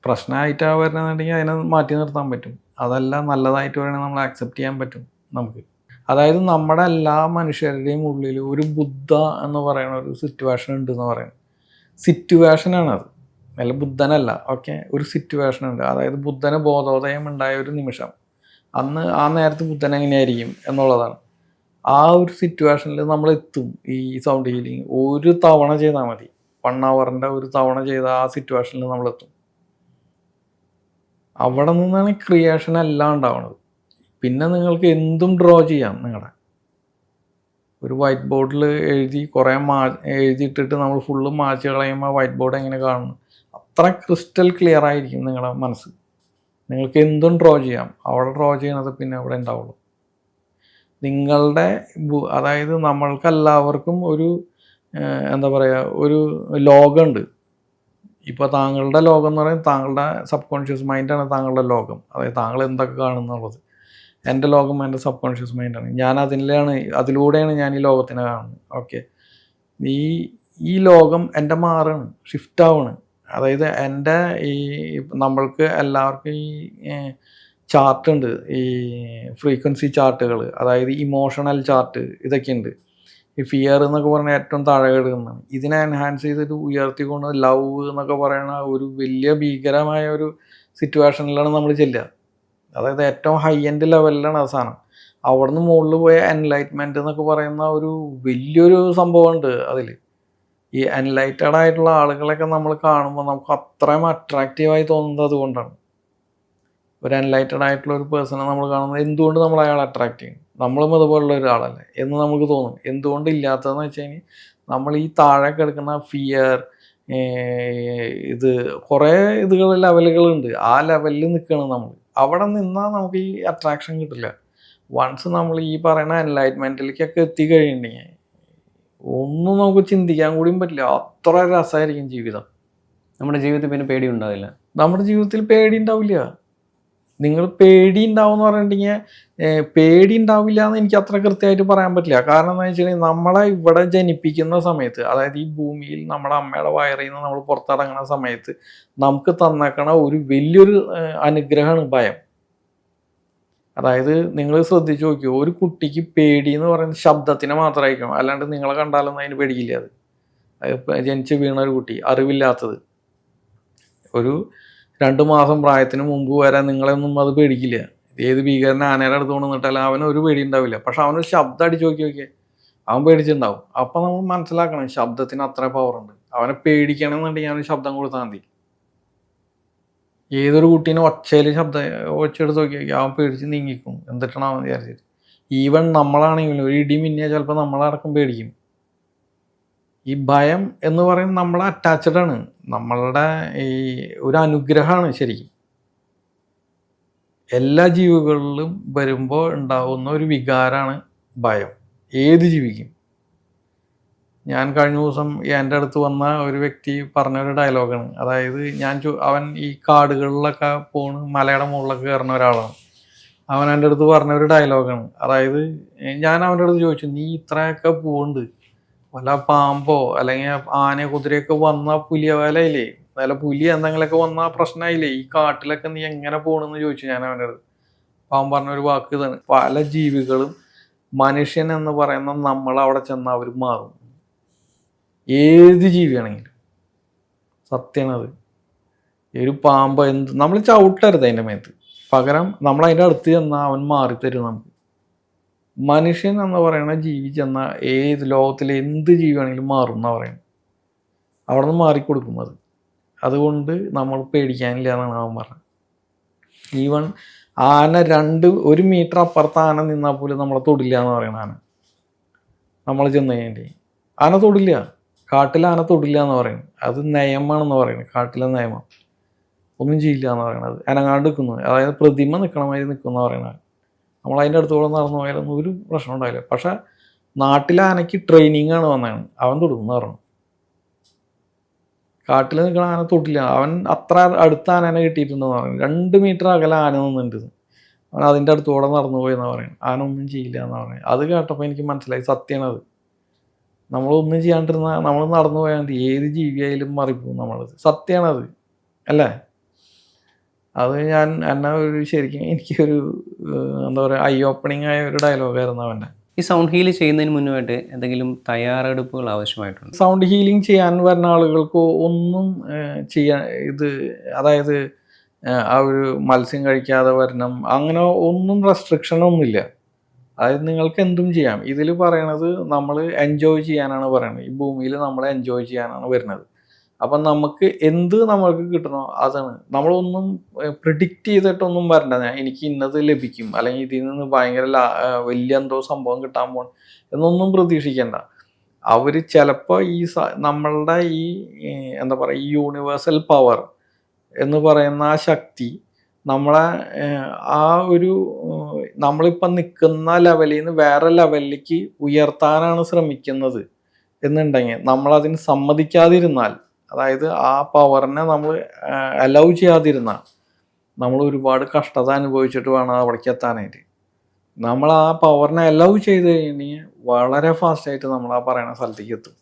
പ്രശ്നമായിട്ടാണ് വരണമെന്നുണ്ടെങ്കിൽ അതിനെ മാറ്റി നിർത്താൻ പറ്റും. അതല്ല നല്ലതായിട്ട് വരണമെങ്കിൽ നമ്മൾ ആക്സെപ്റ്റ് ചെയ്യാൻ പറ്റും നമുക്ക്. അതായത് നമ്മുടെ എല്ലാ മനുഷ്യരുടെയും ഉള്ളിൽ ഒരു ബുദ്ധ എന്ന് പറയുന്ന ഒരു സിറ്റുവേഷൻ ഉണ്ടെന്ന് പറയുന്നത്. സിറ്റുവേഷനാണത്, അല്ല ബുദ്ധനല്ല. ഓക്കെ, ഒരു സിറ്റുവേഷൻ ഉണ്ട്. അതായത് ബുദ്ധന് ബോധോദയം ഉണ്ടായ ഒരു നിമിഷം, അന്ന് ആ നേരത്ത് ബുദ്ധൻ എങ്ങനെയായിരിക്കും എന്നുള്ളതാണ്. ആ ഒരു സിറ്റുവേഷനിൽ നമ്മൾ എത്തും. ഈ സൗണ്ട് ഹീലിംഗ് ഒരു തവണ ചെയ്താൽ മതി. 1 ഹവറിൻ്റെ ഒരു തവണ ചെയ്ത ആ സിറ്റുവേഷനിൽ നമ്മളെത്തും. അവിടെ നിന്നാണ് ക്രിയേഷൻ എല്ലാം ഉണ്ടാവുന്നത്. പിന്നെ നിങ്ങൾക്ക് എന്തും ഡ്രോ ചെയ്യാം. നിങ്ങളുടെ ഒരു വൈറ്റ് ബോർഡിൽ എഴുതി കുറേ എഴുതിയിട്ടിട്ട് നമ്മൾ ഫുള്ള് മാച്ച് കളയുമ്പോൾ വൈറ്റ് ബോർഡ് എങ്ങനെ കാണുന്നു, അത്ര ക്രിസ്റ്റൽ ക്ലിയർ ആയിരിക്കും നിങ്ങളുടെ മനസ്സ്. നിങ്ങൾക്ക് എന്തും ഡ്രോ ചെയ്യാം. അവിടെ ഡ്രോ ചെയ്യണത് പിന്നെ അവിടെ ഉണ്ടാവുള്ളൂ. നിങ്ങളുടെ അതായത് നമ്മൾക്കെല്ലാവർക്കും ഒരു എന്താ പറയുക, ഒരു ലോകമുണ്ട്. ഇപ്പോൾ താങ്കളുടെ ലോകം എന്ന് പറയുന്നത് താങ്കളുടെ സബ് കോൺഷ്യസ് മൈൻഡാണ് താങ്കളുടെ ലോകം. അതായത് താങ്കൾ എന്തൊക്കെ കാണുന്നുള്ളത്. എൻ്റെ ലോകം എൻ്റെ സബ് കോൺഷ്യസ് മൈൻഡാണ്. ഞാൻ അതിലൂടെയാണ് ഞാൻ ഈ ലോകത്തിനെ കാണുന്നത്. ഓക്കെ, ഈ ലോകം എൻ്റെ മാറാണ്, ഷിഫ്റ്റ് ആവാണ്. അതായത് എൻ്റെ ഈ നമ്മൾക്ക് എല്ലാവർക്കും ഈ ചാർട്ട് ഉണ്ട്, ഈ ഫ്രീക്വൻസി ചാർട്ടുകൾ, അതായത് ഇമോഷണൽ ചാർട്ട്, ഇതൊക്കെ ഉണ്ട്. ഈ ഫിയർ എന്നൊക്കെ പറഞ്ഞാൽ ഏറ്റവും താഴെ കിടക്കുന്നതാണ്. ഇതിനെ എൻഹാൻസ് ചെയ്തിട്ട് ഉയർത്തിക്കൊണ്ട് ലവ് എന്നൊക്കെ പറയുന്ന ഒരു വലിയ ഭീകരമായ ഒരു സിറ്റുവേഷനിലാണ് നമ്മൾ ചെല്ലുക. അതായത് ഏറ്റവും ഹൈ എൻഡ് ലെവലിലാണ് ആ സാധനം. അവിടുന്ന് മുകളിൽ പോയ എൻലൈറ്റ്മെൻറ്റ് എന്നൊക്കെ പറയുന്ന ഒരു വലിയൊരു സംഭവമുണ്ട് അതിൽ. ഈ എൻലൈറ്റഡ് ആയിട്ടുള്ള ആളുകളൊക്കെ നമ്മൾ കാണുമ്പോൾ നമുക്ക് അത്രയും അട്രാക്റ്റീവായി തോന്നുന്നത് അതുകൊണ്ടാണ്. ഒരു എൻലൈറ്റഡ് ആയിട്ടുള്ള ഒരു പേഴ്സണെ നമ്മൾ കാണുന്നത് എന്തുകൊണ്ട് നമ്മൾ അയാളെ അട്രാക്റ്റ് ചെയ്യും? നമ്മളും അതുപോലുള്ള ഒരാളല്ലേ എന്ന് നമുക്ക് തോന്നും. എന്തുകൊണ്ട് ഇല്ലാത്തതെന്ന് വെച്ച് കഴിഞ്ഞാൽ നമ്മൾ ഈ താഴെ കിടക്കുന്ന ഫിയർ, ഇത് കുറേ ലെവലുകളുണ്ട്. ആ ലെവലിൽ നിൽക്കണം നമ്മൾ. അവിടെ നിന്നാൽ നമുക്ക് ഈ അട്രാക്ഷൻ കിട്ടില്ല. വൺസ് നമ്മൾ ഈ പറയുന്ന എൻലൈറ്റ്മെൻറ്റിലേക്കൊക്കെ എത്തിക്കഴിഞ്ഞിട്ടുണ്ടെങ്കിൽ ഒന്നും നമുക്ക് ചിന്തിക്കാൻ കൂടിയും പറ്റില്ല. അത്ര രസമായിരിക്കും ജീവിതം. നമ്മുടെ ജീവിതത്തിൽ പിന്നെ പേടി ഉണ്ടാവില്ല. നമ്മുടെ ജീവിതത്തിൽ പേടി ഉണ്ടാവില്ല. നിങ്ങൾ പേടി ഉണ്ടാവും എന്ന് പറഞ്ഞിട്ടുണ്ടെങ്കിൽ പേടി ഉണ്ടാവില്ല എന്ന് എനിക്ക് അത്ര കൃത്യമായിട്ട് പറയാൻ പറ്റില്ല. കാരണം എന്താ വെച്ചിട്ടുണ്ടെങ്കിൽ നമ്മളെ ഇവിടെ ജനിപ്പിക്കുന്ന സമയത്ത്, അതായത് ഈ ഭൂമിയിൽ നമ്മുടെ അമ്മയുടെ വയറിൽ നിന്ന് നമ്മൾ പുറത്തിറങ്ങുന്ന സമയത്ത് നമുക്ക് തന്നേക്കണ ഒരു വലിയൊരു അനുഗ്രഹമാണ് ഭയം. അതായത് നിങ്ങൾ ശ്രദ്ധിച്ച് നോക്കിയോ, ഒരു കുട്ടിക്ക് പേടി എന്ന് പറയുന്നത് ശബ്ദത്തിനെ മാത്രമായിരിക്കും, അല്ലാണ്ട് നിങ്ങളെ കണ്ടാലൊന്നും അതിന് പേടിക്കില്ല. അത് ജനിച്ച് വീണ ഒരു കുട്ടി, അറിവില്ലാത്തത്, ഒരു 2 മാസം പ്രായത്തിന് മുമ്പ് വരെ നിങ്ങളെയൊന്നും അത് പേടിക്കില്ല. ഏത് ഭീകരൻ ആനയുടെ അടുത്ത് കൊണ്ടുവന്നിട്ടാലും അവന് ഒരു പേടി ഉണ്ടാവില്ല. പക്ഷെ അവനൊരു ശബ്ദം അടിച്ച് നോക്കിയേ, അവൻ പേടിച്ചിട്ടുണ്ടാവും. അപ്പം നമ്മൾ മനസ്സിലാക്കണം ശബ്ദത്തിന് അത്ര പവറുണ്ട്. അവനെ പേടിക്കണമെന്നുണ്ടെങ്കിൽ അവന് ശബ്ദം കൊടുത്താൽ മതി. ഏതൊരു കുട്ടീനെ ഒച്ചയെടുത്ത് നോക്കിയാൽ അവൻ പേടിച്ച് നീങ്ങിക്കും. എന്നിട്ടാണ് അവൻ വിചാരിച്ചിട്ട്. ഈവൻ നമ്മളാണെങ്കിലും ഒരു ഇടി മിന്നിയാൽ ചിലപ്പോൾ നമ്മളടക്കം പേടിക്കും. ഈ ഭയം എന്ന് പറയുന്നത് നമ്മളെ അറ്റാച്ച്ഡ് ആണ്, നമ്മളുടെ ഈ ഒരു അനുഗ്രഹമാണ് ശരിക്കും. എല്ലാ ജീവികളിലും വരുമ്പോൾ ഉണ്ടാകുന്ന ഒരു വികാരമാണ് ഭയം, ഏത് ജീവിക്കും. ഞാൻ കഴിഞ്ഞ ദിവസം എൻ്റെ അടുത്ത് വന്ന ഒരു വ്യക്തി പറഞ്ഞൊരു ഡയലോഗാണ്. അതായത് അവൻ ഈ കാടുകളിലൊക്കെ മലയുടെ മുകളിലൊക്കെ കയറുന്ന ഒരാളാണ്. അവൻ എൻ്റെ അടുത്ത് പറഞ്ഞൊരു ഡയലോഗാണ്. അതായത് ഞാൻ അവൻ്റെ അടുത്ത് ചോദിച്ചു, നീ ഇത്രയൊക്കെ പോകുന്നുണ്ട്, വല്ല പാമ്പോ അല്ലെങ്കിൽ ആന കുതിരയൊക്കെ വന്നാൽ പുലിയവേലയില്ലേ, വല്ല പുലി എന്തെങ്കിലുമൊക്കെ വന്നാൽ പ്രശ്നമായില്ലേ, ഈ കാട്ടിലൊക്കെ നീ എങ്ങനെ പോകണമെന്ന് ചോദിച്ചു ഞാൻ അവൻ്റെ അടുത്ത്. അവൻ പറഞ്ഞൊരു വാക്ക് ഇതാണ്, പല ജീവികളും മനുഷ്യൻ എന്ന് പറയുന്ന നമ്മൾ അവിടെ ചെന്നാൽ അവർ മാറും. ഏത് ജീവിയാണെങ്കിലും സത്യമാണത്. ഒരു പാമ്പ് നമ്മൾ ചവിട്ടരുത് അതിൻ്റെ മേത്ത്, പകരം നമ്മൾ അതിൻ്റെ അടുത്ത് ചെന്നാൽ അവൻ മാറിത്തരും നമുക്ക്. മനുഷ്യൻ എന്ന് പറയുന്ന ജീവി ചെന്നാൽ ഏത് ലോകത്തിലെ എന്ത് ജീവിയാണെങ്കിലും മാറും എന്നാണ് പറയുന്നത്. അവിടെ നിന്ന് മാറിക്കൊടുക്കും അത്. അതുകൊണ്ട് നമ്മൾ പേടിക്കാനില്ല എന്നാണ് അവൻ പറഞ്ഞത്. ഈവൻ ആന 1 മീറ്റർ അപ്പുറത്ത് ആന നിന്നാൽ പോലും നമ്മളെ തൊടില്ല എന്ന് പറയുന്നത്. നമ്മൾ ചെന്ന് കഴിഞ്ഞിട്ട് ആന തൊടില്ല, കാട്ടിൽ ആന തൊടില്ല എന്ന് പറയുന്നത്. അത് നിയമമാണെന്ന് പറയുന്നത്, കാട്ടിലെ നിയമം. ഒന്നും ചെയ്യില്ല എന്ന് പറയുന്നത്. അനങ്ങാണ്ട് നിൽക്കുന്നത്, അതായത് പ്രതിമ നിൽക്കണ മാതിരി നിൽക്കുന്ന പറയുന്നത്. നമ്മൾ അതിൻ്റെ അടുത്തോടെ നടന്നു പോയാലൊന്നും ഒരു പ്രശ്നം ഉണ്ടാവില്ല. പക്ഷെ നാട്ടിലെ ആനയ്ക്ക് ട്രെയിനിങ് ആണ് വന്നതാണ്, അവൻ തൊടുക്കുന്നു പറഞ്ഞു. കാട്ടിൽ നിൽക്കണ ആന തൊട്ടില്ല, അവൻ അത്ര അടുത്ത ആനനെ കിട്ടിയിട്ടുണ്ടെന്ന് പറയുന്നത്. 2 മീറ്റർ അകലെ ആന നിന്നുണ്ട്, അവൻ അതിൻ്റെ അടുത്തോടെ നടന്നു പോയെന്ന് പറയുന്നത്. ആന ഒന്നും ചെയ്യില്ല എന്ന് പറയുന്നത്. അത് കേട്ടപ്പോൾ എനിക്ക് മനസ്സിലായി സത്യമാണത്. നമ്മളൊന്നും ചെയ്യാണ്ടിരുന്നാൽ നമ്മൾ നടന്നു പോയാൽ മതി, ഏത് ജീവിയായാലും മാറിപ്പോകും നമ്മളത്. സത്യമാണത് അല്ലേ? അത് ശരിക്കും എനിക്കൊരു എന്താ പറയുക, ഐ ഓപ്പണിംഗ് ആയ ഒരു ഡയലോഗായിരുന്നു അവൻ്റെ. ഈ സൗണ്ട് ഹീൽ ചെയ്യുന്നതിന് മുന്നുമായിട്ട് എന്തെങ്കിലും തയ്യാറെടുപ്പുകൾ ആവശ്യമായിട്ടുണ്ട്? സൗണ്ട് ഹീലിംഗ് ചെയ്യാൻ വരുന്ന ആളുകൾക്ക് ഒന്നും അതായത് ആ ഒരു മത്സ്യം കഴിക്കാതെ വരണം, അങ്ങനെ ഒന്നും റെസ്ട്രിക്ഷനൊന്നുമില്ല. അതായത് നിങ്ങൾക്ക് എന്തും ചെയ്യാം. ഇതിൽ പറയണത് നമ്മൾ എൻജോയ് ചെയ്യാനാണ് പറയണത്. ഈ ഭൂമിയിൽ നമ്മൾ എൻജോയ് ചെയ്യാനാണ് വരുന്നത്. അപ്പം നമുക്ക് നമ്മൾക്ക് കിട്ടണോ അതാണ്. നമ്മളൊന്നും പ്രിഡിക്റ്റ് ചെയ്തിട്ടൊന്നും വരണ്ട, എനിക്ക് ഇന്നത് ലഭിക്കും അല്ലെങ്കിൽ ഇതിൽ നിന്ന് ഭയങ്കര വലിയ എന്തോ സംഭവം കിട്ടാൻ പോകണം എന്നൊന്നും പ്രതീക്ഷിക്കേണ്ട. അവർ ചിലപ്പോൾ നമ്മളുടെ ഈ എന്താ പറയുക, ഈ യൂണിവേഴ്സൽ പവർ എന്ന് പറയുന്ന ആ ശക്തി നമ്മളെ ആ ഒരു നമ്മളിപ്പം നിൽക്കുന്ന ലെവലിൽ നിന്ന് വേറെ ലെവലിലേക്ക് ഉയർത്താനാണ് ശ്രമിക്കുന്നത് എന്നുണ്ടെങ്കിൽ നമ്മളതിന് സമ്മതിക്കാതിരുന്നാൽ, അതായത് ആ പവറിനെ നമ്മൾ അലൗ ചെയ്യാതിരുന്നാൽ, നമ്മൾ ഒരുപാട് കഷ്ടത അനുഭവിച്ചിട്ട് വേണം അവിടേക്ക് എത്താനായിട്ട്. നമ്മൾ ആ പവറിനെ അലൗ ചെയ്ത് കഴിഞ്ഞാൽ വളരെ ഫാസ്റ്റായിട്ട് നമ്മൾ ആ പറയുന്ന സ്ഥലത്തേക്ക് എത്തും.